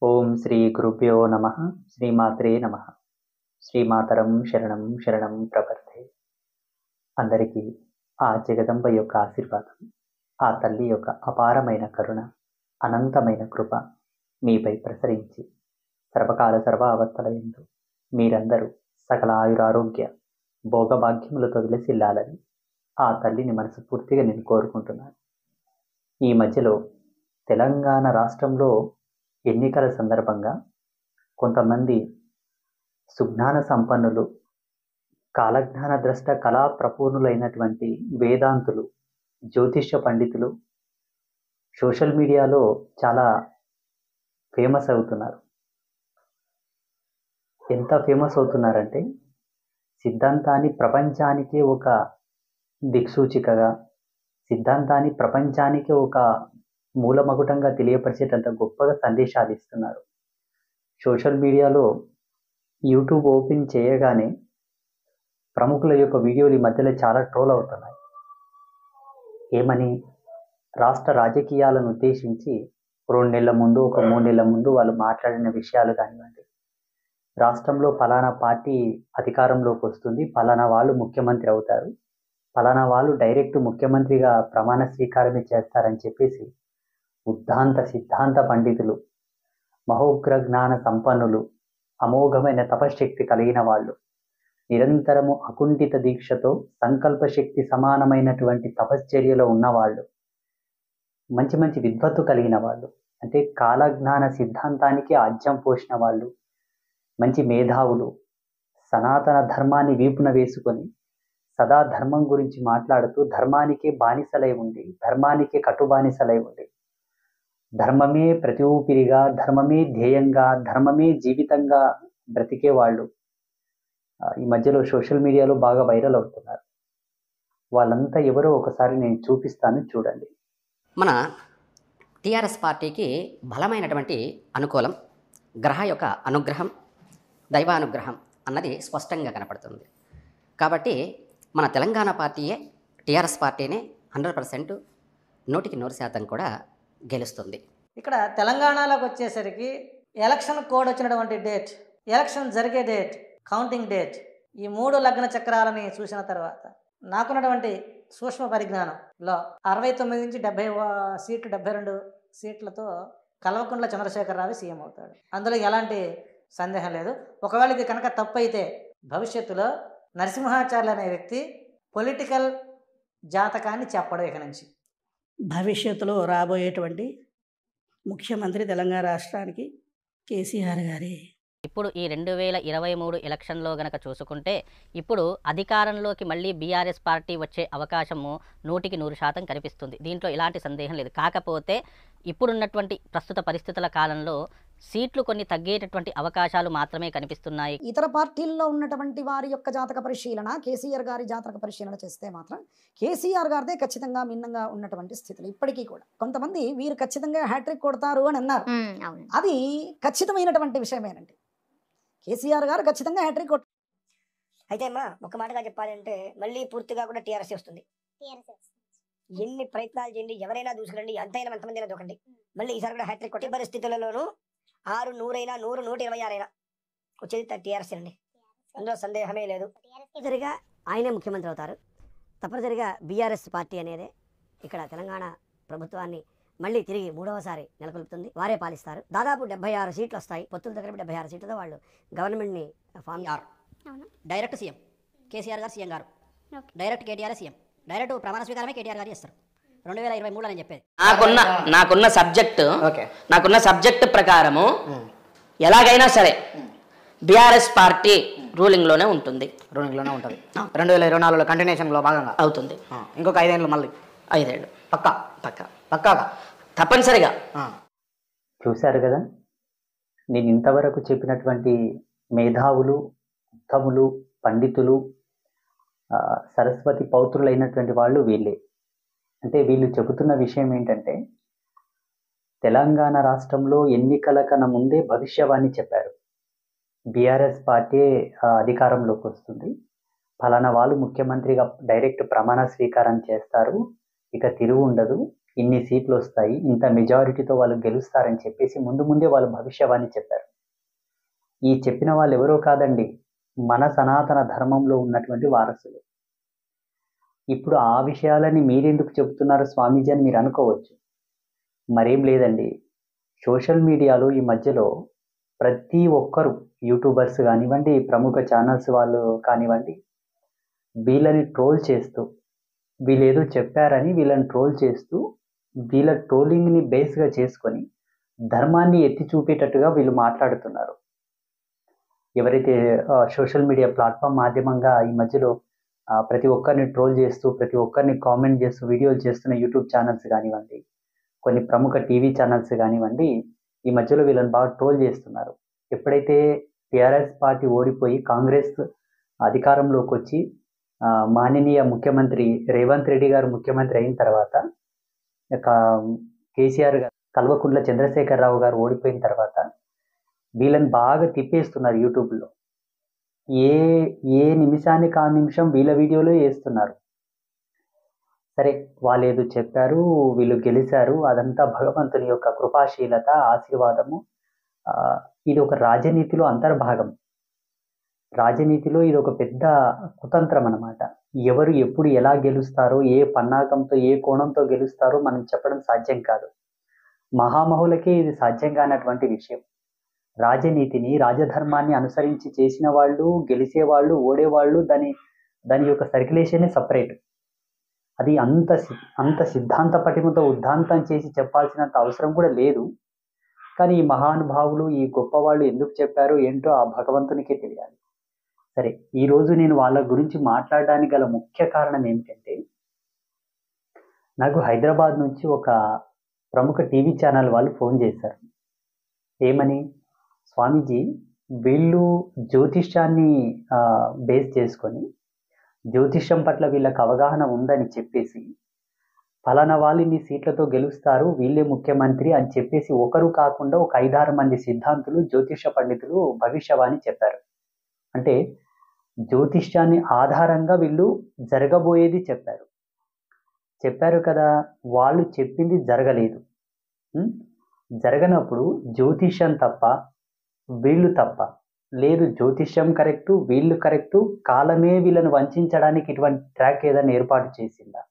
ఓం శ్రీ గురుభ్యో నమ. శ్రీమాత్రే నమ. శ్రీమాతరం శరణం శరణం ప్రపర్థే. అందరికీ ఆ జగదంబ యొక్క ఆశీర్వాదం, ఆ తల్లి యొక్క అపారమైన కరుణ, అనంతమైన కృప మీపై ప్రసరించి సర్వకాల సర్వావస్థలయందు మీరందరూ సకల ఆయురారోగ్య భోగభాగ్యములతో విలసిల్లాలని ఆ తల్లిని మనస్ఫూర్తిగా నేను కోరుకుంటున్నాను. ఈ మధ్యలో తెలంగాణ రాష్ట్రంలో ఎన్నికల సందర్భంగా కొంతమంది సుజ్ఞాన సంపన్నులు, కాలజ్ఞాన ద్రష్ట కళా ప్రపూర్ణులైనటువంటి వేదాంతులు, జ్యోతిష్య పండితులు సోషల్ మీడియాలో చాలా ఫేమస్ అవుతున్నారు. ఎంత ఫేమస్ అవుతున్నారంటే సిద్ధాంతాన్ని ప్రపంచానికే ఒక దిక్సూచికగా, సిద్ధాంతాన్ని ప్రపంచానికి ఒక మూలమకుటంగా తెలియపరిచేటంత గొప్పగా సందేశాలు ఇస్తున్నారు. సోషల్ మీడియాలో యూట్యూబ్ ఓపెన్ చేయగానే ప్రముఖుల యొక్క వీడియోలు ఈ మధ్యలో చాలా ట్రోల్ అవుతున్నాయి. ఏమని? రాష్ట్ర రాజకీయాలను ఉద్దేశించి 2 నెలల ముందు, ఒక 3 నెలల ముందు వాళ్ళు మాట్లాడిన విషయాలు కానివ్వండి, రాష్ట్రంలో ఫలానా పార్టీ అధికారంలోకి వస్తుంది, ఫలానా వాళ్ళు ముఖ్యమంత్రి అవుతారు, ఫలానా వాళ్ళు డైరెక్ట్ ముఖ్యమంత్రిగా ప్రమాణ స్వీకారమే చేస్తారని చెప్పేసి ఉద్ధాంత సిద్ధాంత పండితులు, మహోగ్ర జ్ఞాన సంపన్నులు, అమోఘమైన తపశక్తి కలిగిన వాళ్ళు, నిరంతరము అకుంఠిత దీక్షతో సంకల్ప శక్తి సమానమైనటువంటి తపశ్చర్యలో ఉన్నవాళ్ళు, మంచి మంచి విద్వత్తు కలిగిన వాళ్ళు, అంటే కాలజ్ఞాన సిద్ధాంతానికి ఆజ్యం పోసిన వాళ్ళు, మంచి మేధావులు, సనాతన ధర్మాన్ని వీపున వేసుకొని సదా ధర్మం గురించి మాట్లాడుతూ ధర్మానికే బానిసలై ఉండి, ధర్మానికే కట్టుబానిసలై ఉండి, ధర్మమే ప్రతి ఊపిరిగా, ధర్మమే ధ్యేయంగా, ధర్మమే జీవితంగా బ్రతికే వాళ్ళు ఈ మధ్యలో సోషల్ మీడియాలో బాగా వైరల్ అవుతున్నారు. వాళ్ళంతా ఎవరో ఒకసారి నేను చూపిస్తాను, చూడండి. మన టీఆర్ఎస్ పార్టీకి బలమైనటువంటి అనుకూలం, గ్రహ యొక్క అనుగ్రహం, దైవానుగ్రహం అన్నది స్పష్టంగా కనపడుతుంది. కాబట్టి మన తెలంగాణ పార్టీయే టీఆర్ఎస్ పార్టీనే 100% 100% కూడా గెలుస్తుంది. ఇక్కడ తెలంగాణలోకి వచ్చేసరికి ఎలక్షన్ కోడ్ వచ్చినటువంటి డేట్, ఎలక్షన్ జరిగే డేట్, కౌంటింగ్ డేట్, ఈ 3 లగ్న చక్రాలని చూసిన తర్వాత నాకున్నటువంటి సూక్ష్మ పరిజ్ఞానంలో 69 నుంచి 70 సీట్లు, 72 సీట్లతో కల్వకుంట్ల చంద్రశేఖరరావు సీఎం అవుతాడు. అందులో ఎలాంటి సందేహం లేదు. ఒకవేళ ఇది కనుక తప్పు అయితే భవిష్యత్తులో నరసింహాచార్యులు అనే వ్యక్తి పొలిటికల్ జాతకాన్ని చెప్పడం ఇక నుంచి. భవిష్యత్తులో రాబోయేటువంటి ముఖ్యమంత్రి తెలంగాణ రాష్ట్రానికి కేసీఆర్ గారే. ఇప్పుడు ఈ 2023 ఎలక్షన్లో గనక చూసుకుంటే ఇప్పుడు అధికారంలోకి మళ్ళీ బీఆర్ఎస్ పార్టీ వచ్చే అవకాశము 100% కనిపిస్తుంది. దీంట్లో ఎలాంటి సందేహం లేదు. కాకపోతే ఇప్పుడున్నటువంటి ప్రస్తుత పరిస్థితుల కాలంలో సీట్లు కొన్ని తగ్గేటటువంటి అవకాశాలు మాత్రమే కనిపిస్తున్నాయి. ఇతర పార్టీల్లో ఉన్నటువంటి వారి యొక్క జాతక పరిశీలన, కేసీఆర్ గారి జాతక పరిశీలన చేస్తే మాత్రం కేసీఆర్ గారిదే ఖచ్చితంగా భిన్నంగా ఉన్నటువంటి స్థితులు ఇప్పటికీ కూడా. కొంతమంది వీరు ఖచ్చితంగా హ్యాట్రిక్ కొడతారు అని అన్నారు. అది ఖచ్చితమైనటువంటి విషయమేనండి. కేసీఆర్ గారు ఖచ్చితంగా హ్యాట్రిక్ కొట్టారు. అయితే అమ్మా ఒక మాటగా చెప్పాలంటే మళ్ళీ పూర్తిగా కూడా టీఆర్ఎస్ వస్తుంది. ఎన్ని ప్రయత్నాలు చేయండి, ఎవరైనా దూసుకురండి, ఎంతైనా ఎంతమంది అయినా దూకండి, మళ్ళీ ఈసారి కూడా హ్యాట్రిక్ కొట్టే పరిస్థితులలోనూ 6, 100 అయినా 100, 126 అయినా వచ్చేది టీఆర్ఎస్ అండి. అందులో సందేహమే లేదు. తప్పనిసరిగా ఆయనే ముఖ్యమంత్రి అవుతారు. తప్పనిసరిగా బీఆర్ఎస్ పార్టీ అనేది ఇక్కడ తెలంగాణ ప్రభుత్వాన్ని మళ్ళీ తిరిగి 3వసారి నెలకొల్పుతుంది. వారే పాలిస్తారు. దాదాపు 76 సీట్లు వస్తాయి. పొత్తుల దగ్గర 76 సీట్లతో వాళ్ళు గవర్నమెంట్ని ఫామ్ చేస్తారు. డైరెక్ట్ సీఎం కేసీఆర్ గారు సీఎం గారు, డైరెక్ట్ కేటీఆర్ సీఎం, డైరెక్ట్ ప్రమాణ స్వీకారమే కేటీఆర్ గారు చేస్తారు 2023 అని చెప్పేది. నాకున్న సబ్జెక్ట్ ప్రకారము ఎలాగైనా సరే బీఆర్ఎస్ పార్టీ రూలింగ్లోనే ఉంటుంది. 2024లో కంటిన్యూషన్లో భాగంగా అవుతుంది. ఇంకొక 5 ఏళ్ళు, మళ్ళీ 5 ఏళ్ళు పక్కాగా తప్పనిసరిగా. చూశారు కదా, నేను ఇంతవరకు చెప్పినటువంటి మేధావులు, ఉత్తములు, పండితులు, సరస్వతి పౌత్రులైనటువంటి వాళ్ళు వీళ్ళే. అంటే వీళ్ళు చెబుతున్న విషయం ఏంటంటే తెలంగాణ రాష్ట్రంలో ఎన్నికల కన్నా ముందే భవిష్యవాణి చెప్పారు. బీఆర్ఎస్ పార్టీ అధికారంలోకి వస్తుంది, ఫలానా వాళ్ళు ముఖ్యమంత్రిగా డైరెక్ట్ ప్రమాణ స్వీకారం చేస్తారు, ఇక తిరుగు ఉండదు, ఇన్ని సీట్లు వస్తాయి, ఇంత మెజారిటీతో వాళ్ళు గెలుస్తారని చెప్పేసి ముందే వాళ్ళు భవిష్యవాణి చెప్పారు. ఈ చెప్పిన వాళ్ళు ఎవరో కాదండి, మన సనాతన ధర్మంలో ఉన్నటువంటి వారసులు. ఇప్పుడు ఆ విషయాలని మీరెందుకు చెబుతున్నారు స్వామీజీ అని మీరు అనుకోవచ్చు. మరేం లేదండి, సోషల్ మీడియాలో ఈ మధ్యలో ప్రతి ఒక్కరు యూట్యూబర్స్ కానివ్వండి, ప్రముఖ ఛానల్స్ వాళ్ళు కానివ్వండి, వీళ్ళని ట్రోల్ చేస్తూ, వీళ్ళేదో చెప్పారని వీళ్ళని ట్రోల్ చేస్తూ, వీళ్ళ ట్రోలింగ్ని బేస్గా చేసుకొని ధర్మాన్ని ఎత్తి చూపేటట్టుగా వీళ్ళు మాట్లాడుతున్నారు. ఎవరైతే సోషల్ మీడియా ప్లాట్ఫామ్ మాధ్యమంగా ఈ మధ్యలో ప్రతి ఒక్కరిని ట్రోల్ చేస్తూ, ప్రతి ఒక్కరిని కామెంట్ చేస్తూ వీడియోలు చేస్తున్న యూట్యూబ్ ఛానల్స్ కానివ్వండి, కొన్ని ప్రముఖ టీవీ ఛానల్స్ కానివ్వండి, ఈ మధ్యలో వీళ్ళని బాగా ట్రోల్ చేస్తున్నారు. ఎప్పుడైతే టీఆర్ఎస్ పార్టీ ఓడిపోయి కాంగ్రెస్ అధికారంలోకి వచ్చి మాననీయ ముఖ్యమంత్రి రేవంత్ రెడ్డి గారు ముఖ్యమంత్రి అయిన తర్వాత, కేసీఆర్ గారు, కల్వకుంట్ల చంద్రశేఖరరావు గారు ఓడిపోయిన తర్వాత వీళ్ళని బాగా తిప్పేస్తున్నారు యూట్యూబ్లో. ఏ నిమిషానికి ఆ నిమిషం వీళ్ళ వీడియోలో వేస్తున్నారు. సరే, వాళ్ళు ఏదో చెప్పారు, వీళ్ళు గెలిచారు, అదంతా భగవంతుని యొక్క కృపాశీలత, ఆశీర్వాదము. ఇది ఒక రాజనీతిలో అంతర్భాగం. రాజనీతిలో ఇది ఒక పెద్ద కుతంత్రం అన్నమాట. ఎవరు ఎప్పుడు ఎలా గెలుస్తారో, ఏ పన్నాగంతో, ఏ కోణంతో గెలుస్తారో మనం చెప్పడం సాధ్యం కాదు. మహామహులకే ఇది సాధ్యం కానటువంటి విషయం. రాజనీతిని, రాజధర్మాన్ని అనుసరించి చేసిన వాళ్ళు, గెలిచేవాళ్ళు, ఓడేవాళ్ళు, దాని యొక్క సర్క్యులేషనే సపరేట్. అది అంత సిద్ధాంత పటిమతో ఉద్ధాంతం చేసి చెప్పాల్సినంత అవసరం కూడా లేదు. కానీ ఈ మహానుభావులు, ఈ గొప్పవాళ్ళు ఎందుకు చెప్పారో ఏంటో ఆ భగవంతునికే తెలియాలి. సరే, ఈరోజు నేను వాళ్ళ గురించి మాట్లాడడానికి గల ముఖ్య కారణం ఏమిటంటే, నాకు హైదరాబాద్ నుంచి ఒక ప్రముఖ టీవీ ఛానల్ వాళ్ళు ఫోన్ చేశారు. ఏమని, స్వామీజీ వీళ్ళు జ్యోతిష్యాన్ని బేస్ చేసుకొని, జ్యోతిష్యం పట్ల వీళ్ళకి అవగాహన ఉందని చెప్పేసి, ఫలానా వాళ్ళు ఇన్ని సీట్లతో గెలుస్తారు, వీళ్ళే ముఖ్యమంత్రి అని చెప్పేసి ఒకరు కాకుండా ఒక 5-6 మంది సిద్ధాంతులు, జ్యోతిష పండితులు భవిష్యవాణి చెప్పారు. అంటే జ్యోతిష్యాన్ని ఆధారంగా వీళ్ళు జరగబోయేది చెప్పారు కదా. వాళ్ళు చెప్పింది జరగలేదు. జరగనప్పుడు జ్యోతిష్యం తప్ప, వీళ్ళు తప్ప లేదు. జ్యోతిష్యం కరెక్టు, వీళ్ళు కరెక్టు, కాలమే వీళ్ళను వంచడానికి ఇటువంటి ట్రాక్ ఏదైనా ఏర్పాటు చేసిందా?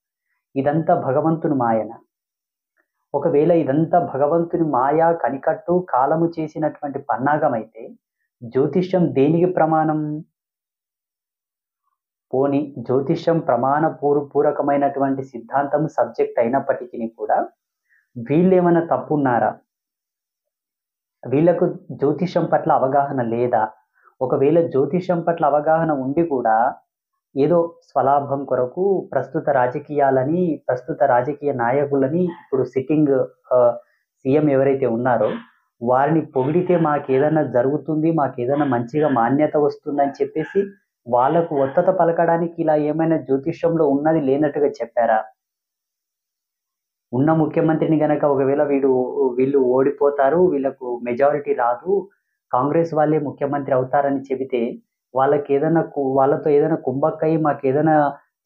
ఇదంతా భగవంతుని మాయన. ఒకవేళ ఇదంతా భగవంతుని మాయా కనికట్టు, కాలము చేసినటువంటి పన్నాగం అయితే జ్యోతిష్యం దేనికి ప్రమాణం? పోని జ్యోతిష్యం పూరకమైనటువంటి సిద్ధాంతం సబ్జెక్ట్ అయినప్పటికీ కూడా వీళ్ళేమైనా తప్పున్నారా? వీళ్ళకు జ్యోతిష్యం పట్ల అవగాహన లేదా? ఒకవేళ జ్యోతిష్యం పట్ల అవగాహన ఉండి కూడా ఏదో స్వలాభం కొరకు ప్రస్తుత రాజకీయ నాయకులని, ఇప్పుడు సిట్టింగ్ సీఎం ఎవరైతే ఉన్నారో వారిని పొగిడితే మాకేదైనా జరుగుతుంది, మాకేదైనా మంచిగా మాన్యత వస్తుందని చెప్పేసి వాళ్ళకు ఒత్తత పలకడానికి ఇలా ఏమైనా జ్యోతిష్యంలో ఉన్నది లేనట్టుగా చెప్పారా? ఉన్న ముఖ్యమంత్రిని గనక ఒకవేళ వీళ్ళు ఓడిపోతారు, వీళ్ళకు మెజారిటీ రాదు, కాంగ్రెస్ వాళ్ళే ముఖ్యమంత్రి అవుతారని చెబితే వాళ్ళతో ఏదైనా కుంభక్కయి మాకేదైనా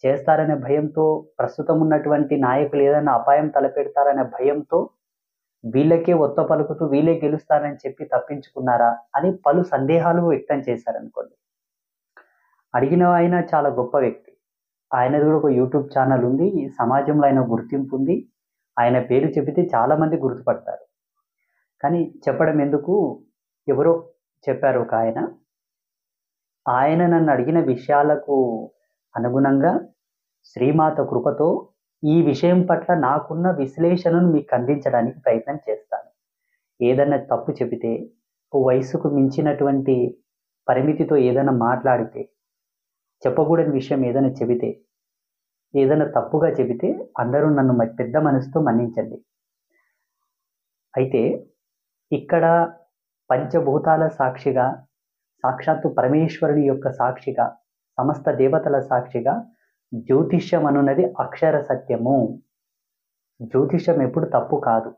చేస్తారనే భయంతో, ప్రస్తుతం ఉన్నటువంటి నాయకులు ఏదైనా అపాయం తలపెడతారనే భయంతో వీళ్ళకే ఒత్త పలుకుతూ వీళ్ళే గెలుస్తారని చెప్పి తప్పించుకున్నారా అని పలు సందేహాలు వ్యక్తం చేశారనుకోండి. అడిగిన ఆయన చాలా గొప్ప వ్యక్తి. ఆయనది కూడా ఒక యూట్యూబ్ ఛానల్ ఉంది, సమాజంలో ఆయన గుర్తింపు ఉంది. ఆయన పేరు చెబితే చాలా మంది గుర్తుపడతారు. కానీ చెప్పడం ఎందుకు, ఎవరో చెప్పారు ఒక ఆయన నన్ను అడిగిన విషయాలకు అనుగుణంగా శ్రీమాత కృపతో ఈ విషయం పట్ల నాకున్న విశ్లేషణను మీకు అందించడానికి ప్రయత్నం చేస్తాను. ఏదైనా తప్పు చెబితే, వయసుకు మించినటువంటి పరిమితితో ఏదైనా మాట్లాడితే, చెప్పకూడని విషయం ఏదైనా చెబితే, ఏదైనా తప్పుగా చెబితే అందరూ నన్ను పెద్ద మనసుతో మన్నించండి. అయితే ఇక్కడ పంచభూతాల సాక్షిగా, సాక్షాత్తు పరమేశ్వరుని యొక్క సాక్షిగా, సమస్త దేవతల సాక్షిగా జ్యోతిష్యం అనున్నది అక్షర సత్యము. జ్యోతిష్యం ఎప్పుడు తప్పు కాదు.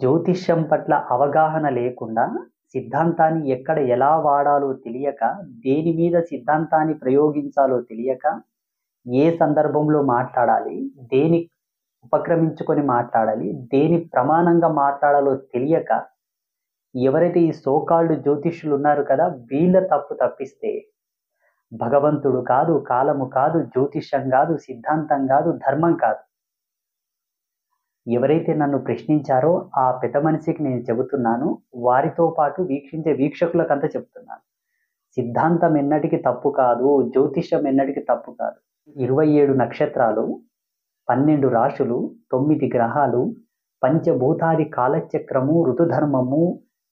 జ్యోతిష్యం పట్ల అవగాహన లేకుండా, సిద్ధాంతాన్ని ఎక్కడ ఎలా వాడాలో తెలియక, దేని మీద సిద్ధాంతాన్ని ప్రయోగించాలో తెలియక, ఏ సందర్భంలో మాట్లాడాలి, ఉపక్రమించుకొని మాట్లాడాలి, దేని ప్రమాణంగా మాట్లాడాలో తెలియక ఎవరైతే ఈ సోకాల్డ్ జ్యోతిష్యులు ఉన్నారు కదా, వీళ్ళ తప్పు తప్పిస్తే భగవంతుడు కాదు, కాలము కాదు, జ్యోతిష్యం కాదు, సిద్ధాంతం కాదు, ధర్మం కాదు. ఎవరైతే నన్ను ప్రశ్నించారో ఆ పెద్ద మనిషికి నేను చెబుతున్నాను, వారితో పాటు వీక్షించే వీక్షకులకంతా చెబుతున్నాను. సిద్ధాంతం ఎన్నటికి తప్పు కాదు, జ్యోతిష్యం ఎన్నటికి తప్పు కాదు. 27 నక్షత్రాలు, 12 రాశులు, 9 గ్రహాలు, పంచభూతాది కాలచక్రము, ఋతుధర్మము,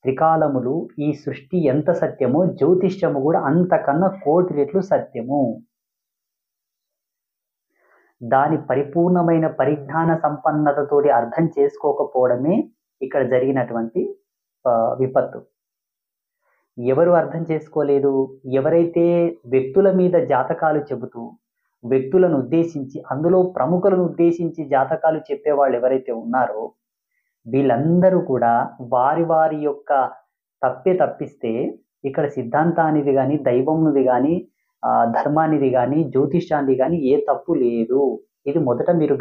త్రికాలములు, ఈ సృష్టి ఎంత సత్యమో జ్యోతిష్యము కూడా అంతకన్నా కోటి రెట్లు సత్యము. దాని పరిపూర్ణమైన పరిజ్ఞాన సంపన్నతతోటి అర్థం చేసుకోకపోవడమే ఇక్కడ జరిగినటువంటి విపత్తు. ఎవరు అర్థం చేసుకోలేదు? ఎవరైతే వ్యక్తుల మీద జాతకాలు చెబుతూ, వ్యక్తులను ఉద్దేశించి, అందులో ప్రముఖులను ఉద్దేశించి జాతకాలు చెప్పేవాళ్ళు ఎవరైతే ఉన్నారో వీళ్ళందరూ కూడా వారి వారి యొక్క తప్పిస్తే ఇక్కడ సిద్ధాంతానిది కానీ, దైవంది కానీ, ధర్మానిది కానీ, జ్యోతిష్యాన్ని కానీ ఏ తప్పు లేదు. ఇది మొదట మీరు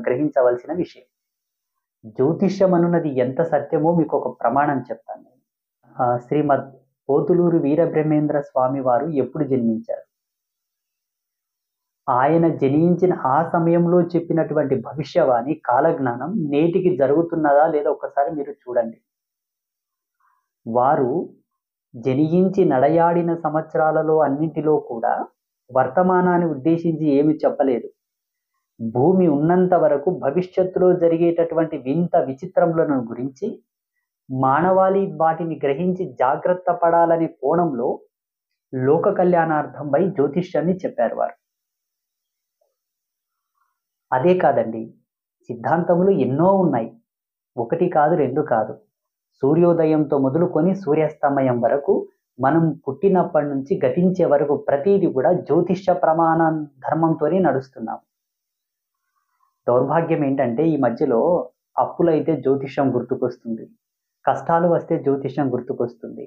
గ్రహించవలసిన విషయం. జ్యోతిష్యం అనున్నది ఎంత సత్యమో మీకు ఒక ప్రమాణం చెప్తాను. శ్రీమద్ పోతులూరు వీరబ్రహ్మేంద్ర స్వామి వారు ఎప్పుడు జన్మించారు? ఆయన జనించిన ఆ సమయంలో చెప్పినటువంటి భవిష్యవాణి, కాలజ్ఞానం నేటికి జరుగుతున్నదా లేదా ఒక్కసారి మీరు చూడండి. వారు జనించి నడయాడిన సంవత్సరాలలో అన్నింటిలో కూడా వర్తమానాన్ని ఉద్దేశించి ఏమి చెప్పలేదు. భూమి ఉన్నంత వరకు భవిష్యత్తులో జరిగేటటువంటి వింత విచిత్రములను గురించి మానవాళి వాటిని గ్రహించి జాగ్రత్త పడాలనే కోణంలో లోక కళ్యాణార్థంపై జ్యోతిష్యాన్ని చెప్పారు వారు. అదే కాదండి, సిద్ధాంతములు ఎన్నో ఉన్నాయి. 1 కాదు, 2 కాదు. సూర్యోదయంతో మొదలుకొని సూర్యాస్తమయం వరకు, మనం పుట్టినప్పటి నుంచి గతించే వరకు ప్రతిదీ కూడా జ్యోతిష్య ప్రమాణ ధర్మంతోనే నడుస్తున్నాం. దౌర్భాగ్యం ఏంటంటే ఈ మధ్యలో అప్పులైతే జ్యోతిష్యం గుర్తుకొస్తుంది, కష్టాలు వస్తే జ్యోతిష్యం గుర్తుకొస్తుంది,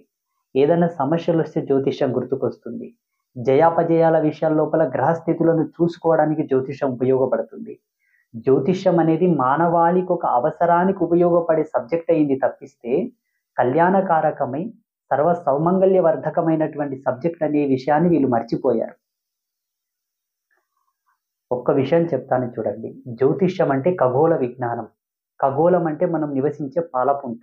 ఏదైనా సమస్యలు వస్తే జ్యోతిష్యం గుర్తుకొస్తుంది, జయాపజయాల విషయాల లోపల గ్రహస్థితులను చూసుకోవడానికి జ్యోతిష్యం ఉపయోగపడుతుంది. జ్యోతిష్యం అనేది మానవాళికి ఒక అవసరానికి ఉపయోగపడే సబ్జెక్ట్ అయింది తప్పిస్తే కళ్యాణకారకమై సర్వ సౌమంగళ్యవర్ధకమైనటువంటి సబ్జెక్ట్ అనే విషయాన్ని వీళ్ళు మర్చిపోయారు. ఒక్క విషయం చెప్తాను చూడండి. జ్యోతిష్యం అంటే ఖగోళ విజ్ఞానం. ఖగోళం అంటే మనం నివసించే పాలపుంట.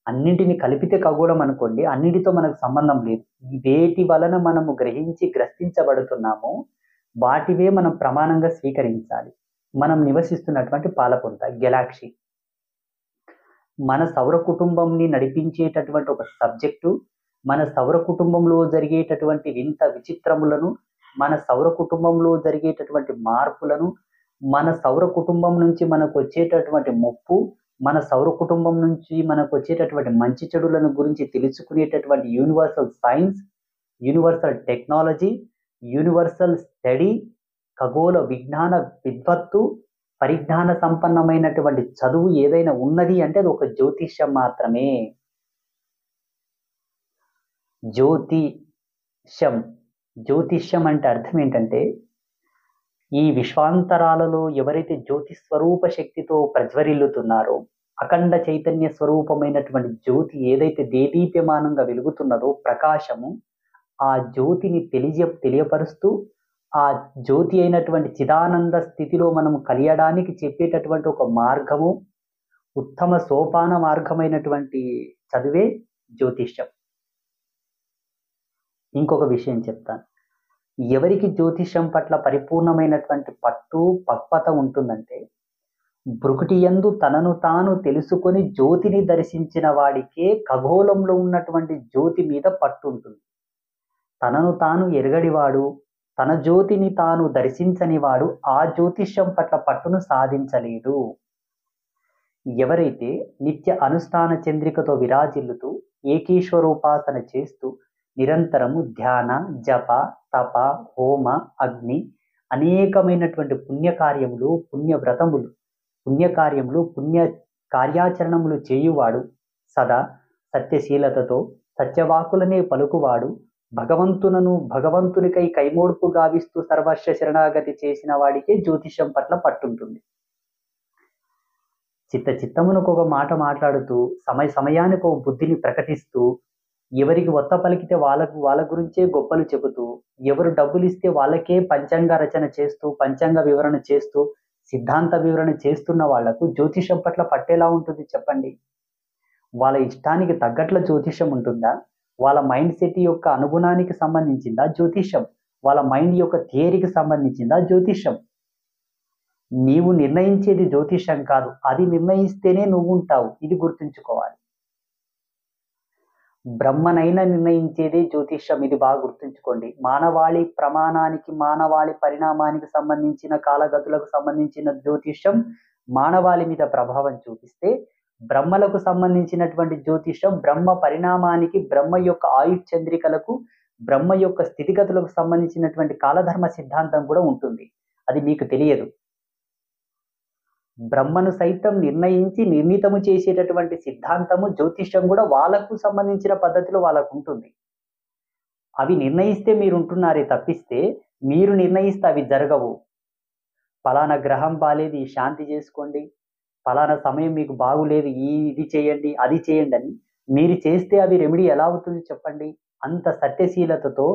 అన్నింటిని కలిపితే ఖగోళం అనుకోండి, అన్నిటితో మనకు సంబంధం లేదు. వేటి వలన మనము గ్రహించబడుతున్నామో వాటివే మనం ప్రమాణంగా స్వీకరించాలి. మనం నివసిస్తున్నటువంటి పాలపుంట, గెలాక్సీ, మన సౌర కుటుంబంని నడిపించేటటువంటి ఒక సబ్జెక్టు, మన సౌర కుటుంబంలో జరిగేటటువంటి వింత విచిత్రములను, మన సౌర కుటుంబంలో జరిగేటటువంటి మార్పులను, మన సౌర కుటుంబం నుంచి మనకు వచ్చేటటువంటి ముప్పు, మన సౌర కుటుంబం నుంచి మనకు వచ్చేటటువంటి మంచి చెడులను గురించి తెలుసుకునేటటువంటి universal science, universal technology, universal study, ఖగోళ విజ్ఞాన విద్వత్తు, పరిజ్ఞాన సంపన్నమైనటువంటి చదువు ఏదైనా ఉన్నది అంటే అది ఒక జ్యోతిష్యం మాత్రమే. జ్యోతిష్యం అంటే అర్థం ఏంటంటే, ఈ విశ్వాంతరాలలో ఎవరైతే జ్యోతి స్వరూప శక్తితో ప్రజ్వరిల్లుతున్నారో, అఖండ చైతన్య స్వరూపమైనటువంటి జ్యోతి ఏదైతే దేదీప్యమానంగా వెలుగుతున్నదో ప్రకాశము, ఆ జ్యోతిని తెలియపరుస్తూ ఆ జ్యోతి అయినటువంటి చిదానంద స్థితిలో మనం కలియడానికి చెప్పేటటువంటి ఒక మార్గము, ఉత్తమ సోపాన మార్గమైనటువంటి చదువే జ్యోతిష్యం. ఇంకొక విషయం చెప్తాను. ఎవరికి జ్యోతిష్యం పట్ల పరిపూర్ణమైనటువంటి పట్టు పక్వత ఉంటుందంటే, బ్రుకుటియందు తనను తాను తెలుసుకొని జ్యోతిని దర్శించిన వాడికే ఖగోళంలో ఉన్నటువంటి జ్యోతి మీద పట్టు ఉంటుంది. తనను తాను ఎరగడివాడు, తన జ్యోతిని తాను దర్శించని వాడు ఆ జ్యోతిష్యం పట్ల పట్టును సాధించలేడు. ఎవరైతే నిత్య అనుష్ఠాన చంద్రికతో విరాజిల్లుతూ ఏకీశ్వరోపాసన చేస్తూ నిరంతరము ధ్యాన, జప, తప, హోమ, అగ్ని, అనేకమైనటువంటి పుణ్యకార్యములు, పుణ్యవ్రతములు, పుణ్యకార్యములు, పుణ్య కార్యాచరణములు చేయువాడు, సదా సత్యశీలతతో సత్యవాకులనే పలుకువాడు, భగవంతునికై కైమోడ్పు గావిస్తూ సర్వస్వ శరణాగతి చేసిన వాడికే జ్యోతిష్యం పట్ల పట్టుంటుంది. చిత్తమునకు ఒక మాట మాట్లాడుతూ సమయానికి ఒక బుద్ధిని ప్రకటిస్తూ ఎవరికి ఒత్త పలికితే వాళ్ళ గురించే గొప్పలు చెబుతూ ఎవరు డబ్బులు ఇస్తే వాళ్ళకే పంచాంగ రచన చేస్తూ పంచాంగ వివరణ చేస్తూ సిద్ధాంత వివరణ చేస్తున్న వాళ్లకు జ్యోతిషం పట్ల పట్టేలా ఉంటుంది చెప్పండి? వాళ్ళ ఇష్టానికి తగ్గట్ల జ్యోతిషం ఉంటుందా? వాళ్ళ మైండ్ సెట్ యొక్క అనుగుణానికి సంబంధించిందా జ్యోతిషం? వాళ్ళ మైండ్ యొక్క థియరీకి సంబంధించిందా జ్యోతిషం? నీవు నిర్ణయించేది జ్యోతిషం కాదు, అది నిర్ణయిస్తేనే నువ్వు ఉంటావు. ఇది గుర్తుంచుకోవాలి. బ్రహ్మనైనా నిర్ణయించేదే జ్యోతిషం. ఇది బాగా గుర్తుంచుకోండి. మానవాళి ప్రమాణానికి మానవాళి పరిణామానికి సంబంధించిన కాలగతులకు సంబంధించిన జ్యోతిషం మానవాళి మీద ప్రభావం చూపిస్తే, బ్రహ్మలకు సంబంధించినటువంటి జ్యోతిషం బ్రహ్మ పరిణామానికి బ్రహ్మ యొక్క ఆయుష్ చంద్రికలకు బ్రహ్మ యొక్క స్థితిగతులకు సంబంధించినటువంటి కాలధర్మ సిద్ధాంతం కూడా ఉంటుంది. అది మీకు తెలియదు. బ్రహ్మను సైతం నిర్ణయించి నిర్ణీతము చేసేటటువంటి సిద్ధాంతము జ్యోతిష్యం కూడా వాళ్ళకు సంబంధించిన పద్ధతిలో వాళ్ళకు ఉంటుంది. అవి నిర్ణయిస్తే మీరు ఉంటున్నారే తప్పిస్తే మీరు నిర్ణయిస్తే అవి జరగవు. ఫలానా గ్రహం బాలేదు, ఈ శాంతి చేసుకోండి, ఫలానా సమయం మీకు బాగులేదు, ఇది చేయండి అది చేయండి అని మీరు చేస్తే అవి రెమెడీ ఎలా అవుతుంది చెప్పండి? అంత సత్యశీలతతో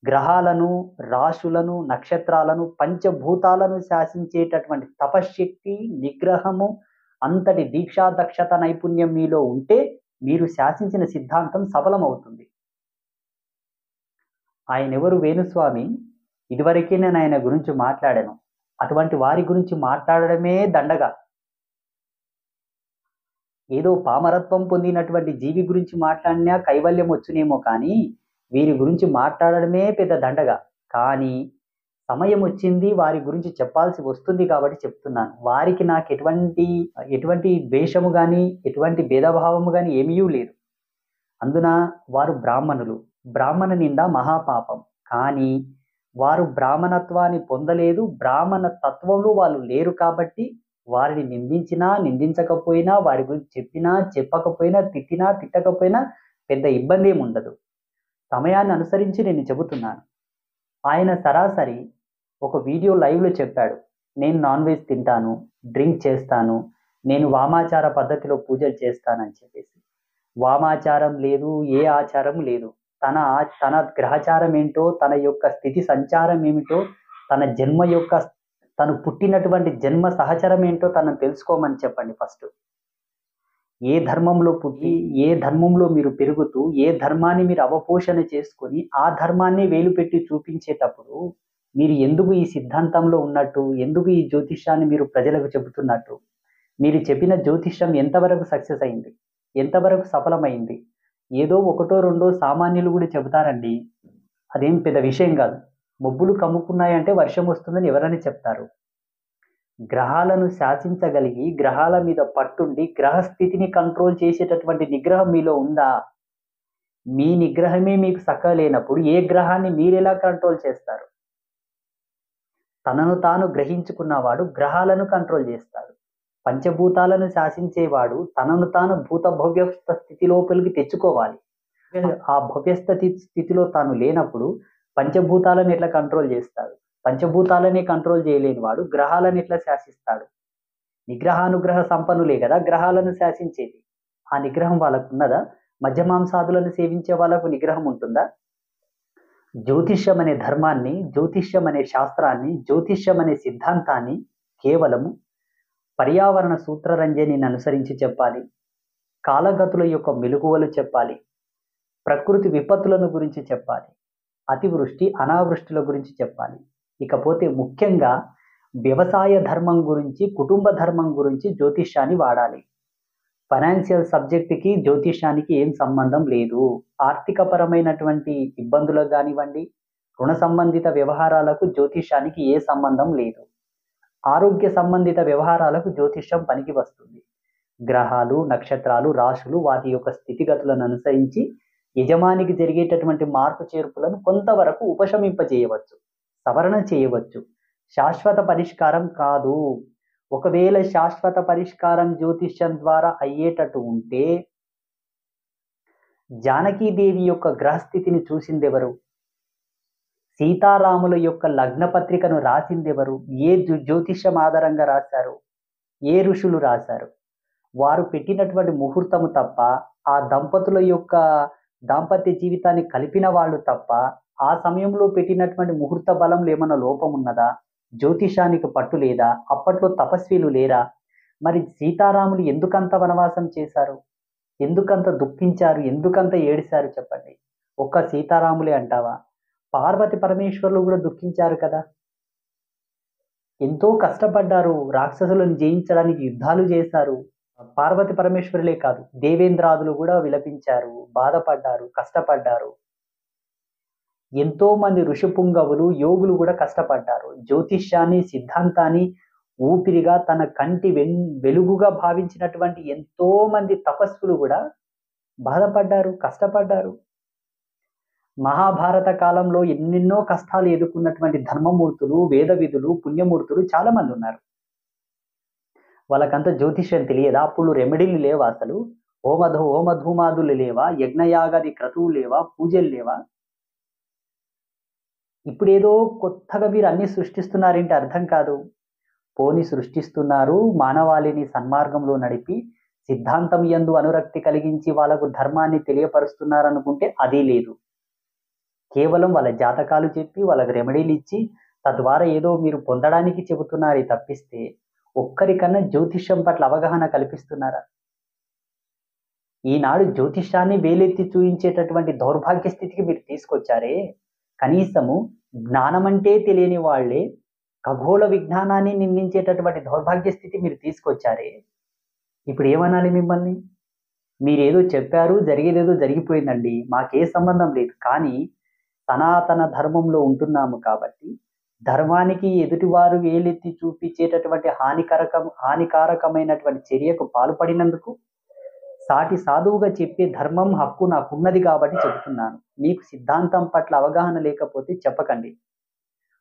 గ్రహాలను, రాశులను, నక్షత్రాలను, పంచభూతాలను శాసించేటటువంటి తపశ్శక్తి, నిగ్రహము, అంతటి దీక్షా దక్షత నైపుణ్యం మీలో ఉంటే మీరు శాసించిన సిద్ధాంతం సఫలమవుతుంది. ఆయన ఎవరు? వేణుస్వామి. ఇదివరకే నేను ఆయన గురించి మాట్లాడాను. అటువంటి వారి గురించి మాట్లాడడమే దండగా. ఏదో పామరత్వం పొందినటువంటి జీవి గురించి మాట్లాడినా కైవల్యం వచ్చునేమో, కానీ వీరి గురించి మాట్లాడడమే పెద్ద దండగా. కానీ సమయం వచ్చింది, వారి గురించి చెప్పాల్సి వస్తుంది కాబట్టి చెప్తున్నాను. వారికి నాకు ఎటువంటి ద్వేషము కానీ ఎటువంటి భేదభావము కానీ ఏమీ లేదు. అందున వారు బ్రాహ్మణులు. బ్రాహ్మణ నిండా మహాపాపం. కానీ వారు బ్రాహ్మణత్వాన్ని పొందలేదు, బ్రాహ్మణ తత్వంలో వాళ్ళు లేరు. కాబట్టి వారిని నిందించినా నిందించకపోయినా, వారి గురించి చెప్పినా చెప్పకపోయినా, తిట్టినా తిట్టకపోయినా పెద్ద ఇబ్బంది ఏమి ఉండదు. సమయాన్ని అనుసరించి నేను చెబుతున్నాను. ఆయన సరాసరి ఒక వీడియో లైవ్లో చెప్పాడు, నేను నాన్ వెజ్ తింటాను, డ్రింక్ చేస్తాను, నేను వామాచార పద్ధతిలో పూజలు చేస్తానని చెప్పేసి. వామాచారం లేదు, ఏ ఆచారం లేదు. తన గ్రహచారం ఏంటో, తన యొక్క స్థితి సంచారం ఏమిటో, తన జన్మ యొక్క తను పుట్టినటువంటి జన్మ సహచరం ఏంటో తనను తెలుసుకోమని చెప్పండి ఫస్ట్. ఏ ధర్మంలో పుట్టి ఏ ధర్మంలో మీరు పెరుగుతూ ఏ ధర్మాన్ని మీరు అవపోషణ చేసుకొని ఆ ధర్మాన్ని వేలు పెట్టి చూపించేటప్పుడు మీరు ఎందుకు ఈ సిద్ధాంతంలో ఉన్నట్టు, ఎందుకు ఈ జ్యోతిష్యాన్ని మీరు ప్రజలకు చెబుతున్నట్టు? మీరు చెప్పిన జ్యోతిష్యం ఎంతవరకు సక్సెస్ అయింది, ఎంతవరకు సఫలమైంది? ఏదో ఒకటో రెండో సామాన్యులు కూడా చెబుతారండి, అదేం పెద్ద విషయం కాదు. మబ్బులు కమ్ముకున్నాయంటే వర్షం వస్తుందని ఎవరని చెప్తారు? గ్రహాలను శాసించగలిగి గ్రహాల మీద పట్టుండి గ్రహస్థితిని కంట్రోల్ చేసేటటువంటి నిగ్రహం మీలో ఉందా? మీ నిగ్రహమే మీకు సక్కలేనప్పుడు ఏ గ్రహాన్ని మీరెలా కంట్రోల్ చేస్తారు? తనను తాను గ్రహించుకున్నవాడు గ్రహాలను కంట్రోల్ చేస్తాడు. పంచభూతాలను శాసించేవాడు తనను తాను భూత భవ్యస్థ స్థితి లోపలికి తెచ్చుకోవాలి. ఆ భవ్యస్థ స్థితిలో తాను లేనప్పుడు పంచభూతాలను ఎట్లా కంట్రోల్ చేస్తాడు? పంచభూతాలనే కంట్రోల్ చేయలేని వాడు గ్రహాలను ఎట్లా శాసిస్తాడు? నిగ్రహానుగ్రహ సంపన్నులే కదా గ్రహాలను శాసించేది. ఆ నిగ్రహం వాళ్ళకు ఉన్నదా? మధ్యమాంసాదులను సేవించే వాళ్ళకు నిగ్రహం ఉంటుందా? జ్యోతిష్యం అనే ధర్మాన్ని, జ్యోతిష్యం అనే శాస్త్రాన్ని, జ్యోతిష్యం అనే సిద్ధాంతాన్ని కేవలము పర్యావరణ సూత్రరంజనిని అనుసరించి చెప్పాలి. కాలగతుల యొక్క మెలకువలు చెప్పాలి. ప్రకృతి విపత్తులను గురించి చెప్పాలి. అతివృష్టి అనావృష్టిల గురించి చెప్పాలి. ఇకపోతే ముఖ్యంగా వ్యవసాయ ధర్మం గురించి, కుటుంబ ధర్మం గురించి జ్యోతిష్యాన్ని వాడాలి. ఫైనాన్షియల్ సబ్జెక్ట్కి జ్యోతిష్యానికి ఏం సంబంధం లేదు. ఆర్థిక పరమైనటువంటి ఇబ్బందులకు కానివ్వండి, రుణ సంబంధిత వ్యవహారాలకు జ్యోతిష్యానికి ఏ సంబంధం లేదు. ఆరోగ్య సంబంధిత వ్యవహారాలకు జ్యోతిష్యం పనికి వస్తుంది. గ్రహాలు, నక్షత్రాలు, రాశులు వాటి యొక్క స్థితిగతులను అనుసరించి యజమానికి జరిగేటటువంటి మార్పు చేర్పులను కొంతవరకు ఉపశమింపజేయవచ్చు, సవరణ చేయవచ్చు. శాశ్వత పరిష్కారం కాదు. ఒకవేళ శాశ్వత పరిష్కారం జ్యోతిష్యం ద్వారా అయ్యేటట్టు ఉంటే జానకీదేవి యొక్క గ్రహస్థితిని చూసిందెవరు? సీతారాముల యొక్క లగ్న పత్రికను రాసిందెవరు? ఏ జ్యోతిష్యం ఆధారంగా రాశారు? ఏ ఋషులు రాశారు? వారు పెట్టినటువంటి ముహూర్తము తప్ప, ఆ దంపతుల యొక్క దాంపత్య జీవితాన్ని కలిపిన వాళ్ళు తప్ప, ఆ సమయంలో పెట్టినటువంటి ముహూర్త బలంలో ఏమన్నా లోపం ఉన్నదా? జ్యోతిషానికి పట్టు లేదా? అప్పట్లో తపస్వీలు లేరా? మరి సీతారాములు ఎందుకంత వనవాసం చేశారు? ఎందుకంత దుఃఖించారు? ఎందుకంత ఏడిశారు చెప్పండి? ఒక్క సీతారాములే అంటావా? పార్వతి పరమేశ్వరులు కూడా దుఃఖించారు కదా. ఎంతో కష్టపడ్డారు, రాక్షసులను జయించడానికి యుద్ధాలు చేశారు. పార్వతి పరమేశ్వరులే కాదు, దేవేంద్రాదులు కూడా విలపించారు, బాధపడ్డారు, కష్టపడ్డారు. ఎంతో మంది ఋషిపుంగవులు, యోగులు కూడా కష్టపడ్డారు. జ్యోతిష్యాన్ని, సిద్ధాంతాన్ని ఊపిరిగా తన కంటి వెలుగుగా భావించినటువంటి ఎంతో మంది తపస్సులు కూడా బాధపడ్డారు, కష్టపడ్డారు. మహాభారత కాలంలో ఎన్నెన్నో కష్టాలు ఎదుర్కొన్నటువంటి ధర్మమూర్తులు, వేదవిధులు, పుణ్యమూర్తులు చాలా మంది ఉన్నారు. వాళ్ళకంత జ్యోతిష్యం తెలియదా? అప్పుడు రెమెడీలు లేవా? అసలు హోమధూమాదులు లేవా? యజ్ఞయాగాది క్రతువులు లేవా? పూజలు లేవా? ఇప్పుడేదో కొత్తగా మీరు అన్ని సృష్టిస్తున్నారేంటి అర్థం కాదు. పోని సృష్టిస్తున్నారు, మానవాళిని సన్మార్గంలో నడిపి సిద్ధాంతం యందు అనురక్తి కలిగించి వాళ్ళకు ధర్మాన్ని తెలియపరుస్తున్నారు అనుకుంటే అది లేదు. కేవలం వాళ్ళ జాతకాలు చెప్పి వాళ్ళకి రెమెడీలు ఇచ్చి తద్వారా ఏదో మీరు పొందడానికి చెబుతున్నారే తప్పిస్తే ఒక్కరికన్నా జ్యోతిష్యం పట్ల అవగాహన కల్పిస్తున్నారా? ఈనాడు జ్యోతిష్యాన్ని వేలెత్తి చూయించేటటువంటి దౌర్భాగ్య స్థితికి మీరు తీసుకొచ్చారే. కనీసము జ్ఞానమంటే తెలియని వాళ్లే ఖగోళ విజ్ఞానాన్ని నిందించేటటువంటి దౌర్భాగ్య స్థితి మీరు తీసుకొచ్చారే. ఇప్పుడు ఏమనాలి మిమ్మల్ని? మీరేదో చెప్పారు, జరిగేదేదో జరిగిపోయిందండి, మాకే సంబంధం లేదు. కానీ సనాతన ధర్మంలో ఉంటున్నాము కాబట్టి ధర్మానికి ఎదుటివారు వేలెత్తి చూపించేటటువంటి హానికారకమైనటువంటి చర్యకు పాల్పడినందుకు సాటి సాధువుగా చెప్పే ధర్మం హక్కు నాకున్నది కాబట్టి చెబుతున్నాను. మీకు సిద్ధాంతం పట్ల అవగాహన లేకపోతే చెప్పకండి.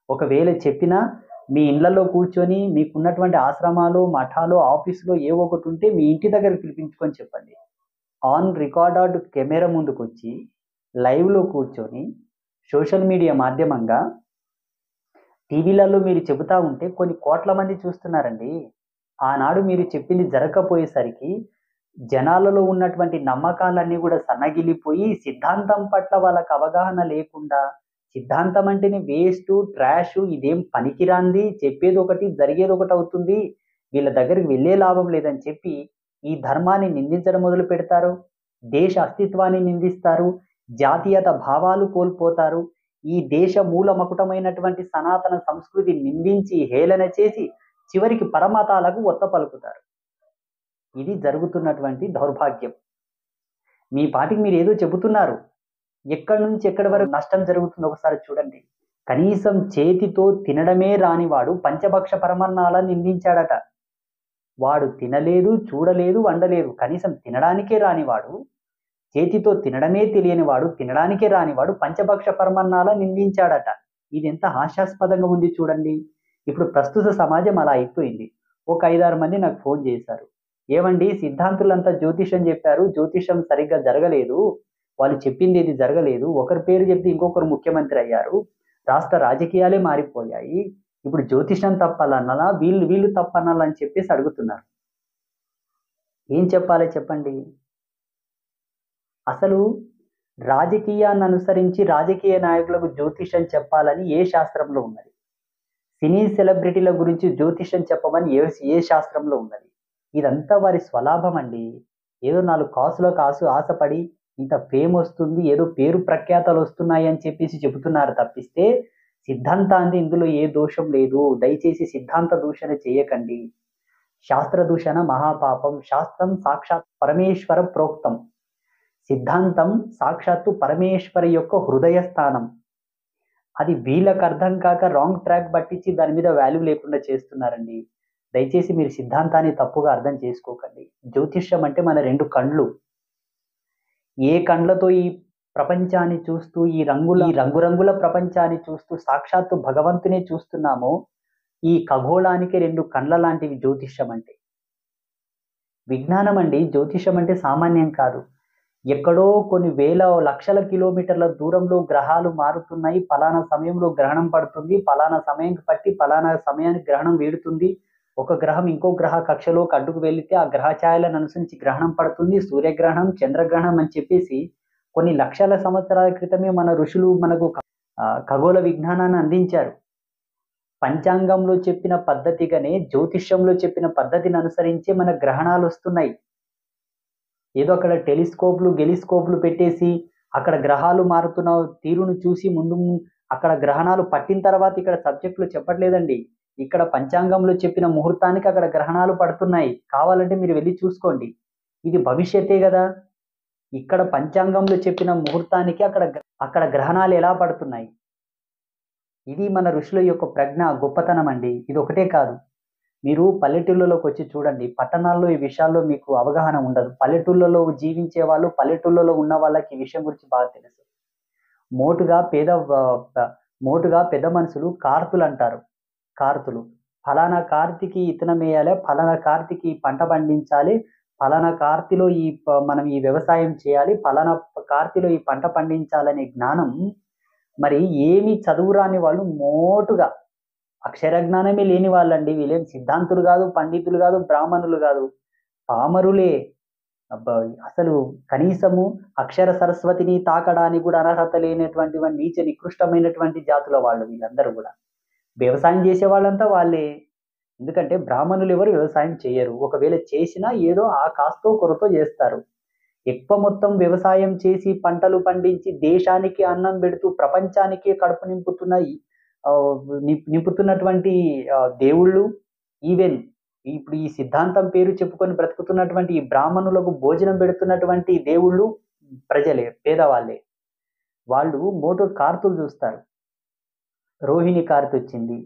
ఒకవేళ చెప్పినా మీ ఇళ్లలో కూర్చొని మీకున్నటువంటి ఆశ్రమాలు, మఠాలు, ఆఫీసులో ఏ ఒకటి ఉంటే మీ ఇంటి దగ్గర పిలిపించుకొని చెప్పండి. ఆన్ రికార్డర్డ్ కెమెరా ముందుకు వచ్చి లైవ్లో కూర్చొని సోషల్ మీడియా మాధ్యమంగా టీవీలలో మీరు చెబుతా ఉంటే కొన్ని కోట్ల మంది చూస్తున్నారండి. ఆనాడు మీరు చెప్పింది జరగకపోయేసరికి జనాలలో ఉన్నటువంటి నమ్మకాలన్నీ కూడా సన్నగిలిపోయి సిద్ధాంతం పట్ల వాళ్ళకి అవగాహన లేకుండా సిద్ధాంతం అంటేనే వేస్ట్, ట్రాష్, ఇదేం పనికిరాంది, చెప్పేది ఒకటి జరిగేది ఒకటి అవుతుంది, వీళ్ళ దగ్గరికి వెళ్ళే లాభం లేదని చెప్పి ఈ ధర్మాన్ని నిందించడం మొదలు పెడతారు. దేశ అస్తిత్వాన్ని నిందిస్తారు, జాతీయత భావాలు కోల్పోతారు. ఈ దేశ మూల మకుటమైనటువంటి సనాతన సంస్కృతి నిందించి హేళన చేసి చివరికి పరమతాలకు ఒత్త పలుకుతారు. ఇది జరుగుతున్నటువంటి దౌర్భాగ్యం. మీ పాటికి మీరు ఏదో చెబుతున్నారు, ఎక్కడి నుంచి ఎక్కడి వరకు నష్టం జరుగుతుందో ఒకసారి చూడండి. కనీసం చేతితో తినడమే రానివాడు పంచభక్ష పరమాన్నాలను నిందించాడట. వాడు తినలేదు, చూడలేదు, వండలేదు, కనీసం తినడానికే రానివాడు, చేతితో తినడమే తెలియని వాడు, తినడానికే రానివాడు పంచభక్ష పరమాన్నాల నిందించాడట. ఇది ఎంత హాస్యాస్పదంగా ఉంది చూడండి. ఇప్పుడు ప్రస్తుత సమాజం అలా అయిపోయింది. ఒక 5-6 మంది నాకు ఫోన్ చేశారు, ఏమండి సిద్ధాంతులంతా జ్యోతిషం చెప్పారు, జ్యోతిషం సరిగ్గా జరగలేదు, వాళ్ళు చెప్పింది ఏది జరగలేదు, ఒకరి పేరు చెప్తే ఇంకొకరు ముఖ్యమంత్రి అయ్యారు, రాష్ట్ర రాజకీయాలే మారిపోయాయి, ఇప్పుడు జ్యోతిషం తప్పాలన్నా వీళ్ళు తప్పనాలని చెప్పేసి అడుగుతున్నారు. ఏం చెప్పాలి చెప్పండి? అసలు రాజకీయాన్ని అనుసరించి రాజకీయ నాయకులకు జ్యోతిషం చెప్పాలని ఏ శాస్త్రంలో ఉన్నది? సినీ సెలబ్రిటీల గురించి జ్యోతిషం చెప్పమని ఏ శాస్త్రంలో ఉన్నది? ఇదంతా వారి స్వలాభం అండి. ఏదో 4 కాసులకు ఆశపడి ఇంత ఫేమ్ వస్తుంది, ఏదో పేరు ప్రఖ్యాతలు వస్తున్నాయి అని చెప్పేసి చెబుతున్నారు తప్పిస్తే సిద్ధాంతాన్ని ఇందులో ఏ దోషం లేదు. దయచేసి సిద్ధాంత దూషణ చేయకండి. శాస్త్ర దూషణ మహాపాపం. శాస్త్రం సాక్షాత్ పరమేశ్వర ప్రోక్తం. సిద్ధాంతం సాక్షాత్తు పరమేశ్వరి యొక్క హృదయ స్థానం. అది వీళ్ళకు అర్థం కాక రాంగ్ ట్రాక్ పట్టించి దాని మీద వాల్యూ లేకుండా చేస్తున్నారండి. దయచేసి మీరు సిద్ధాంతాన్ని తప్పుగా అర్థం చేసుకోకండి. జ్యోతిష్యం అంటే మన 2 కండ్లు. ఏ కండ్లతో ఈ ప్రపంచాన్ని చూస్తూ ఈ రంగురంగుల ప్రపంచాన్ని చూస్తూ సాక్షాత్తు భగవంతునే చూస్తున్నామో ఈ ఖగోళానికి 2 కండ్ల లాంటివి జ్యోతిష్యం అంటే. విజ్ఞానం అండి. జ్యోతిష్యం అంటే సామాన్యం కాదు. ఎక్కడో కొన్ని వేల లక్షల కిలోమీటర్ల దూరంలో గ్రహాలు మారుతున్నాయి, పలానా సమయంలో గ్రహణం పడుతుంది, పలానా సమయానికి పట్టి పలానా సమయానికి గ్రహణం వీడుతుంది, ఒక గ్రహం ఇంకో గ్రహ కక్షలోకి అడ్డుకు వెళితే ఆ గ్రహ ఛాయలను అనుసరించి గ్రహణం పడుతుంది, సూర్యగ్రహణం, చంద్రగ్రహణం అని చెప్పేసి కొన్ని లక్షల సంవత్సరాల క్రితమే మన ఋషులు మనకు ఖగోళ విజ్ఞానాన్ని అందించారు. పంచాంగంలో చెప్పిన పద్ధతిగానే జ్యోతిష్యంలో చెప్పిన పద్ధతిని అనుసరించే మన గ్రహణాలు వస్తున్నాయి. ఏదో అక్కడ గెలిస్కోప్లు పెట్టేసి అక్కడ గ్రహాలు మారుతున్న తీరును చూసి ముందు అక్కడ గ్రహణాలు పట్టిన తర్వాత ఇక్కడ సబ్జెక్టులు చెప్పట్లేదండి. ఇక్కడ పంచాంగంలో చెప్పిన ముహూర్తానికి అక్కడ గ్రహణాలు పడుతున్నాయి. కావాలంటే మీరు వెళ్ళి చూసుకోండి. ఇది భవిష్యత్తే కదా. ఇక్కడ పంచాంగంలో చెప్పిన ముహూర్తానికి అక్కడ గ్రహణాలు ఎలా పడుతున్నాయి. ఇది మన ఋషుల యొక్క ప్రజ్ఞ, గొప్పతనం అండి. ఇది ఒకటే కాదు, మీరు పల్లెటూళ్ళలోకి వచ్చి చూడండి. పట్టణాల్లో ఈ విషయాల్లో మీకు అవగాహన ఉండదు. పల్లెటూళ్ళలో జీవించే వాళ్ళు, పల్లెటూళ్ళలో ఉన్న వాళ్ళకి ఈ విషయం గురించి బాగా తెలుసు. మోటుగా పెద్ద మనుషులు కార్తులు అంటారు. కార్తులు, ఫలానా కార్తికి ఇత్తనం వేయాలి, ఫలానా కార్తికి పంట పండించాలి, ఫలానా కార్తిలో మనం ఈ వ్యవసాయం చేయాలి, ఫలానా కార్తిలో ఈ పంట పండించాలనే జ్ఞానం మరి ఏమి చదువురాని వాళ్ళు, మోటుగా అక్షర జ్ఞానమే లేని వాళ్ళండి. వీళ్ళేం సిద్ధాంతులు కాదు, పండితులు కాదు, బ్రాహ్మణులు కాదు, పామరులే. అసలు కనీసము అక్షర సరస్వతిని తాకడానికి కూడా అర్హత లేనటువంటి నీచ నికృష్టమైనటువంటి జాతుల వాళ్ళు వీళ్ళందరూ కూడా. వ్యవసాయం చేసే వాళ్ళంతా వాళ్ళే. ఎందుకంటే బ్రాహ్మణులు ఎవరు వ్యవసాయం చేయరు. ఒకవేళ చేసినా ఏదో ఆ కాస్తో కొరతో చేస్తారు. ఎక్కువ మొత్తం వ్యవసాయం చేసి పంటలు పండించి దేశానికి అన్నం పెడుతూ ప్రపంచానికి కడుపు నింపుతున్నటువంటి దేవుళ్ళు, ఈవెన్ ఇప్పుడు ఈ సిద్ధాంతం పేరు చెప్పుకొని బ్రతుకుతున్నటువంటి ఈ బ్రాహ్మణులకు భోజనం పెడుతున్నటువంటి దేవుళ్ళు ప్రజలే, పేదవాళ్ళే. వాళ్ళు మోటు కార్తులు చూస్తారు. రోహిణి కార్తె వచ్చింది,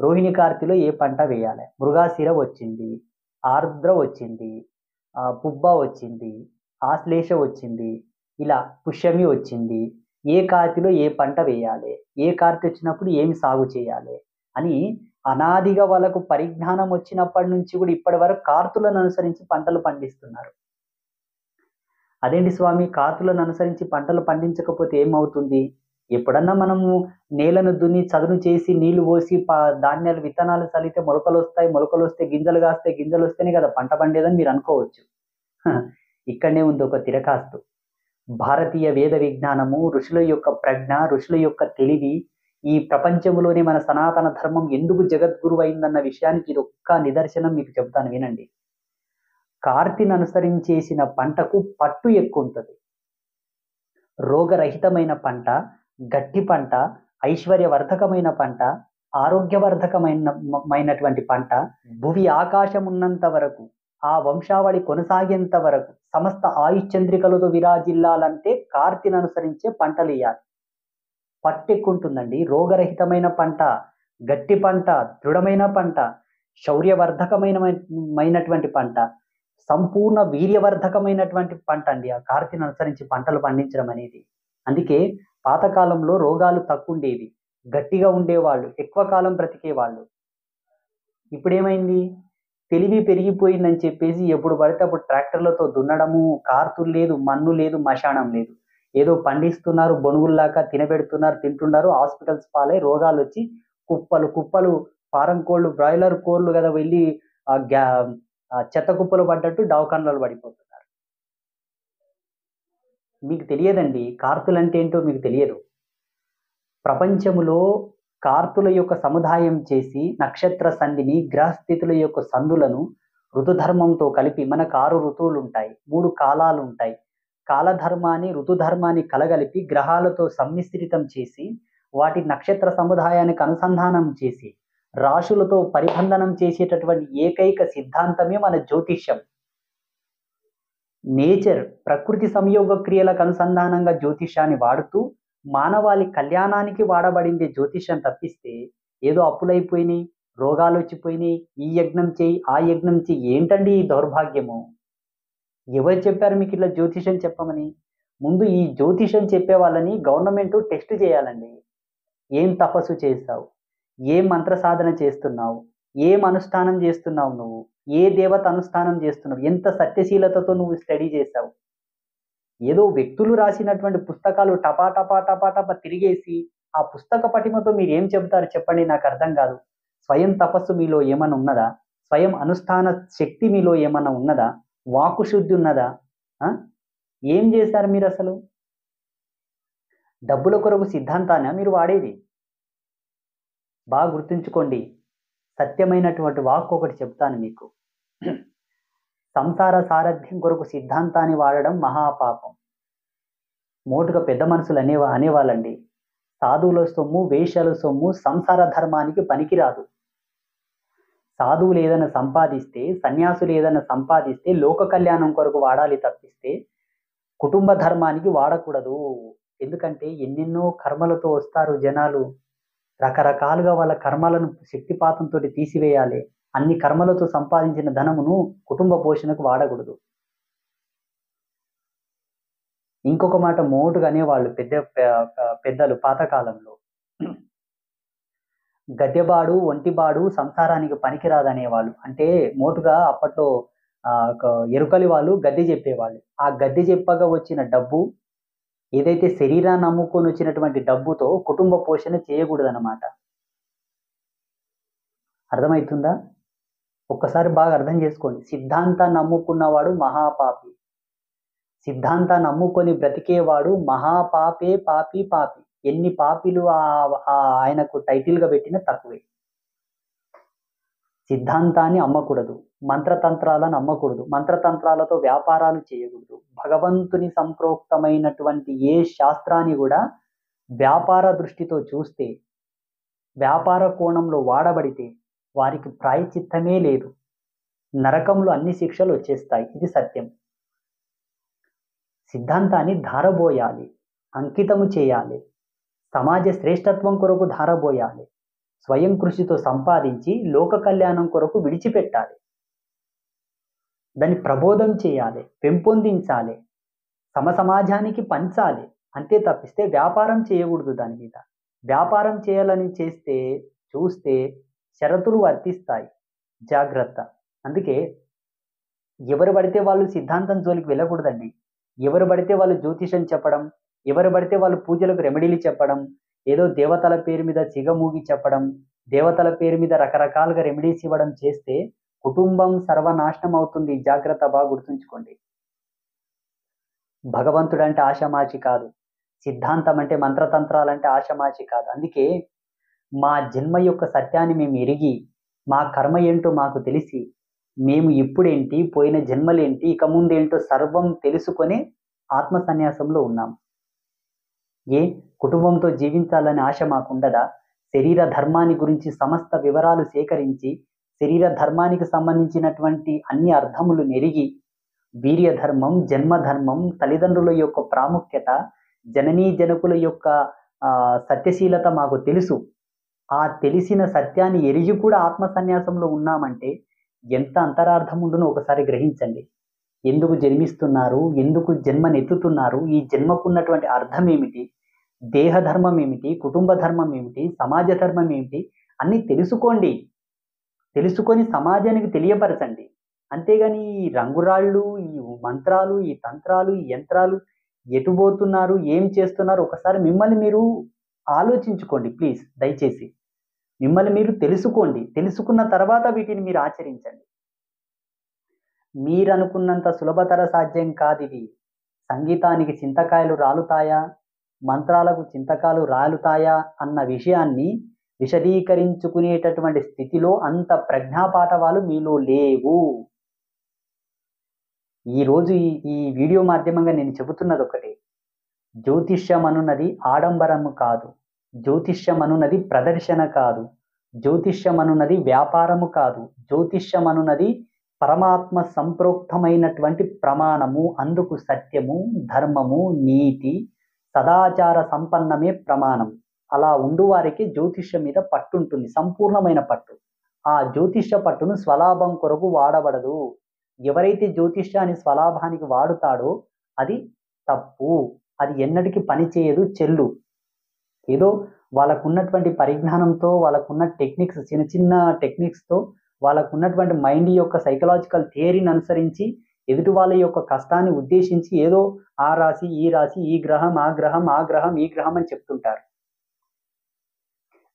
రోహిణి కార్తెలో ఏ పంట వేయాలి, మృగాశిర వచ్చింది, ఆర్ద్ర వచ్చింది, పుబ్బ వచ్చింది, ఆశ్లేష వచ్చింది, ఇలా పుష్యమి వచ్చింది, ఏ కార్తెలో ఏ పంట వేయాలి, ఏ కార్తె వచ్చినప్పుడు ఏమి సాగు చేయాలి అని అనాదిగా వాళ్ళకు పరిజ్ఞానం వచ్చినప్పటి నుంచి కూడా ఇప్పటి వరకు కార్తులను అనుసరించి పంటలు పండిస్తున్నారు. అదేంటి స్వామి, కార్తులను అనుసరించి పంటలు పండించకపోతే ఏమవుతుంది? ఎప్పుడన్నా మనము నేలను దున్ని చదును చేసి నీళ్లు పోసి ధాన్యాలు విత్తనాలు చల్లితే మొలకలు వస్తాయి, మొలకలు వస్తే గింజలు కాస్తాయి, గింజలు వస్తేనే కదా పంట పండేదని మీరు అనుకోవచ్చు. ఇక్కడనే ఉంది ఒక తిరకాస్తు. భారతీయ వేద విజ్ఞానము, ఋషుల యొక్క ప్రజ్ఞ, ఋషుల యొక్క తెలివి, ఈ ప్రపంచంలోనే మన సనాతన ధర్మం ఎందుకు జగద్గురు అయిందన్న విషయానికి ఇది ఒక్క నిదర్శనం మీకు చెప్తాను వినండి. కార్తెను అనుసరించేసిన పంటకు పట్టు ఎక్కువ ఉంటుంది. రోగరహితమైన పంట, గట్టి పంట, ఐశ్వర్యవర్ధకమైన పంట, ఆరోగ్యవర్ధకమైనటువంటి పంట, భువి ఆకాశం ఉన్నంత వరకు, ఆ వంశావళి కొనసాగేంత వరకు, సమస్త ఆయుశ్చంద్రికలతో విరాజిల్లాలంటే కార్తెను అనుసరించే పంటలు వేయాలి. పట్టెక్కుంటుందండి. రోగరహితమైన పంట, గట్టి పంట, దృఢమైన పంట, శౌర్యవర్ధకమైనటువంటి పంట, సంపూర్ణ వీర్యవర్ధకమైనటువంటి పంట అండి ఆ కార్తెను అనుసరించి పంటలు పండించడం అనేది. అందుకే పాతకాలంలో రోగాలు తక్కువ ఉండేవి, గట్టిగా ఉండేవాళ్ళు, ఎక్కువ కాలం బ్రతికేవాళ్ళు. ఇప్పుడేమైంది, తెలివి పెరిగిపోయిందని చెప్పేసి ఎప్పుడు పడితే అప్పుడు ట్రాక్టర్లతో దున్నడము, కార్తులు లేదు, మన్ను లేదు, మశానం లేదు, ఏదో పండిస్తున్నారు, బొనుగుల్లాగా తినబెడుతున్నారు, తింటున్నారు, హాస్పిటల్స్ పాలై రోగాలు వచ్చి కుప్పలు కుప్పలు ఫారం కోళ్ళు, బ్రాయిలర్ కోళ్ళు కదా వెళ్ళి చెత్త కుప్పలు పడ్డట్టు దవాఖానలలో పడిపోతున్నారు. మీకు తెలియదండి కార్తులు అంటే ఏంటో, మీకు తెలియదు. ప్రపంచములో కార్తుల యొక్క సముదాయం చేసి నక్షత్ర సంధిని, గ్రహస్థితుల యొక్క సందులను ఋతుధర్మంతో కలిపి, మనకు 6 ఋతువులు ఉంటాయి, 3 కాలాలు ఉంటాయి. కాలధర్మాన్ని, ఋతుధర్మాన్ని కలగలిపి గ్రహాలతో సమ్మిశ్రితం చేసి వాటి నక్షత్ర సముదాయానికి అనుసంధానం చేసి రాశులతో పరిబంధనం చేసేటటువంటి ఏకైక సిద్ధాంతమే మన జ్యోతిష్యం. నేచర్, ప్రకృతి సంయోగ క్రియలకు అనుసంధానంగా జ్యోతిష్యాన్ని వాడుతూ మానవాళి కళ్యాణానికి వాడబడింది జ్యోతిష్యం తప్పిస్తే ఏదో అప్పులైపోయినాయి, రోగాలు వచ్చిపోయినాయి, ఈ యజ్ఞం చేయి, ఆ యజ్ఞం చేయి, ఏంటండి ఈ దౌర్భాగ్యము? ఎవరు చెప్పారు మీకు ఇట్లా జ్యోతిష్యం చెప్పమని? ముందు ఈ జ్యోతిష్యం చెప్పే వాళ్ళని గవర్నమెంట్ టెస్ట్ చేయాలండి. ఏం తపస్సు చేస్తావు, ఏం మంత్ర సాధన చేస్తున్నావు, ఏం అనుష్ఠానం చేస్తున్నావు, నువ్వు ఏ దేవత అనుష్ఠానం చేస్తున్నావు, ఎంత సత్యశీలతతో నువ్వు స్టడీ చేసావు. ఏదో వ్యక్తులు రాసినటువంటి పుస్తకాలు టపా టపా టపా టపా తిరిగేసి ఆ పుస్తక పటిమతో మీరు ఏం చెబుతారు చెప్పండి, నాకు అర్థం కాదు. స్వయం తపస్సు మీలో ఏమైనా ఉన్నదా? స్వయం అనుష్ఠాన శక్తి మీలో ఏమన్నా ఉన్నదా? వాక్కు శుద్ధి ఉన్నదా? ఏం చేశారు మీరు? అసలు డబ్బుల కొరకు సిద్ధాంతాన్ని మీరు వాడేది. బాగా గుర్తుంచుకోండి. సత్యమైనటువంటి వాక్కు ఒకటి చెప్తాను మీకు. సంసార సారథ్యం కొరకు సిద్ధాంతాన్ని వాడడం మహాపాపం. మోటుగా పెద్ద మనుషులు అనేవాళ్ళండి, సాధువుల సొమ్ము వేశ్యల సొమ్ము సంసార ధర్మానికి పనికిరాదు. సాధువులు ఏదైనా సంపాదిస్తే, సన్యాసులు ఏదైనా సంపాదిస్తే లోక కళ్యాణం కొరకు వాడాలి తప్పిస్తే కుటుంబ ధర్మానికి వాడకూడదు. ఎందుకంటే ఎన్నెన్నో కర్మలతో వస్తారు జనాలు. రకరకాలుగా వాళ్ళ కర్మలను శక్తిపాతంతో తీసివేయాలి. అన్ని కర్మలతో సంపాదించిన ధనమును కుటుంబ పోషణకు వాడకూడదు. ఇంకొక మాట మోటుగా అనేవాళ్ళు పెద్దలు పాతకాలంలో, గద్దెబాడు ఒంటిబాడు సంసారానికి పనికిరాదనేవాళ్ళు. అంటే మోటుగా అప్పట్లో ఎరుకలి వాళ్ళు గద్దె చెప్పేవాళ్ళు. ఆ గద్దె చెప్పగా వచ్చిన డబ్బు ఏదైతే శరీరాన్ని అమ్ముకొని వచ్చినటువంటి డబ్బుతో కుటుంబ పోషణ చేయకూడదన్నమాట. అర్థమవుతుందా? ఒక్కసారి బాగా అర్థం చేసుకోండి. సిద్ధాంతాన్ని నమ్ముకున్నవాడు మహాపాపి, సిద్ధాంతాన్ని నమ్ముకొని బ్రతికేవాడు మహాపాపే పాపి పాపి. ఎన్ని పాపిలు ఆయనకు టైటిల్గా పెట్టినా తక్కువే. సిద్ధాంతాన్ని అమ్మకూడదు, మంత్రతంత్రాలను అమ్మకూడదు, మంత్రతంత్రాలతో వ్యాపారాలు చేయకూడదు. భగవంతుని సంప్రోక్తమైనటువంటి ఏ శాస్త్రాన్ని కూడా వ్యాపార దృష్టితో చూస్తే, వ్యాపార కోణంలో వాడబడితే వారికి ప్రాయచిత్తమే లేదు. నరకంలో అన్ని శిక్షలు వచ్చేస్తాయి. ఇది సత్యం. సిద్ధాంతాన్ని ధారబోయాలి, అంకితము చేయాలి, సమాజ శ్రేష్టత్వం కొరకు ధారబోయాలి, స్వయం కృషితో సంపాదించి లోక కళ్యాణం కొరకు విడిచిపెట్టాలి, దాన్ని ప్రబోధం చేయాలి, పెంపొందించాలి, సమాజానికి పంచాలి. అంతే తప్పిస్తే వ్యాపారం చేయకూడదు. దాని మీద వ్యాపారం చేయాలని చూస్తే షరతులు వర్తిస్తాయి. జాగ్రత్త. అందుకే ఎవరు పడితే వాళ్ళు సిద్ధాంతం జోలికి వెళ్ళకూడదండి. ఎవరు పడితే వాళ్ళు జ్యోతిషం చెప్పడం, ఎవరు పడితే వాళ్ళు పూజలకు రెమెడీలు చెప్పడం, ఏదో దేవతల పేరు మీద సిగమూగి చెప్పడం, దేవతల పేరు మీద రకరకాలుగా రెమెడీస్ ఇవ్వడం చేస్తే కుటుంబం సర్వనాశనం అవుతుంది. జాగ్రత్త, బాగా గుర్తుంచుకోండి. భగవంతుడు అంటే ఆషమాచి కాదు, సిద్ధాంతం అంటే మంత్రతంత్రాలంటే ఆషమాచి కాదు. అందుకే మా జన్మ యొక్క సత్యాన్ని మేము ఎరిగి, మా కర్మ ఏంటో మాకు తెలిసి, మేము ఇప్పుడేంటి, పోయిన జన్మలేంటి, ఇక ముందేంటో సర్వం తెలుసుకొని ఆత్మ సన్యాసంలో ఉన్నాం. కుటుంబంతో జీవించాలనే ఆశ మాకుండదా? శరీర ధర్మాన్ని గురించి సమస్త వివరాలు సేకరించి, శరీర ధర్మానికి సంబంధించినటువంటి అన్ని అర్థములు నెరిగి, వీర్య ధర్మం, జన్మధర్మం, తల్లిదండ్రుల యొక్క ప్రాముఖ్యత, జననీ జనకుల యొక్క సత్యశీలత మాకు తెలుసు. ఆ తెలిసిన సత్యాన్ని ఎరిగి కూడా ఆత్మ సన్యాసంలో ఉన్నామంటే ఎంత అంతరార్థం ఉండునో ఒకసారి గ్రహించండి. ఎందుకు జన్మిస్తున్నారు, ఎందుకు జన్మనెత్తుతున్నారు, ఈ జన్మకున్నటువంటి అర్థం ఏమిటి, దేహ ధర్మం ఏమిటి, కుటుంబ ధర్మం ఏమిటి, సమాజ ధర్మం ఏమిటి అన్నీ తెలుసుకోండి. తెలుసుకొని సమాజానికి తెలియపరచండి. అంతేగాని ఈ రంగురాళ్ళు, ఈ మంత్రాలు, ఈ తంత్రాలు, ఈ యంత్రాలు ఎటుపోతున్నారు, ఏం చేస్తున్నారు ఒకసారి మిమ్మల్ని మీరు ఆలోచించుకోండి ప్లీజ్. దయచేసి మిమ్మల్ని మీరు తెలుసుకోండి. తెలుసుకున్న తర్వాత వీటిని మీరు ఆచరించండి. మీరు అనుకున్నంత సులభతర సాధ్యం కాదు ఇది. సంగీతానికి చింతకాయలు రాలుతాయా, మంత్రాలకు చింతకాయలు రాలుతాయా అన్న విషయాన్ని విశదీకరించుకునేటటువంటి స్థితిలో అంత ప్రజ్ఞాపాఠవాలు మీలో లేవు. ఈరోజు ఈ వీడియో మాధ్యమంగా నేను చెబుతున్నది ఒకటే, జ్యోతిష్యం అనున్నది ఆడంబరము కాదు, జ్యోతిష్యం అనున్నది ప్రదర్శన కాదు, జ్యోతిష్యం అనున్నది వ్యాపారము కాదు, జ్యోతిష్యం అనున్నది పరమాత్మ సంప్రోక్తమైనటువంటి ప్రమాణము. అందుకు సత్యము, ధర్మము, నీతి, సదాచార సంపన్నమే ప్రమాణం. అలా ఉండు వారికి జ్యోతిష్యం మీద పట్టు ఉంటుంది, సంపూర్ణమైన పట్టు. ఆ జ్యోతిష్య పట్టును స్వలాభం కొరకు వాడబడదు. ఎవరైతే జ్యోతిష్యాన్ని స్వలాభానికి వాడుతాడో అది తప్పు, అది ఎన్నటికీ పనిచేయదు, చెల్లు. ఏదో వాళ్ళకున్నటువంటి పరిజ్ఞానంతో, వాళ్ళకున్న టెక్నిక్స్, చిన్న చిన్న టెక్నిక్స్తో, వాళ్ళకున్నటువంటి మైండ్ యొక్క సైకలాజికల్ థియరీని అనుసరించి, ఎదుటి వాళ్ళ యొక్క కష్టాన్ని ఉద్దేశించి ఏదో ఆ రాశి, ఈ రాశి, ఈ గ్రహం, ఆ గ్రహం, ఆ గ్రహం, ఈ గ్రహం అని చెప్తుంటారు.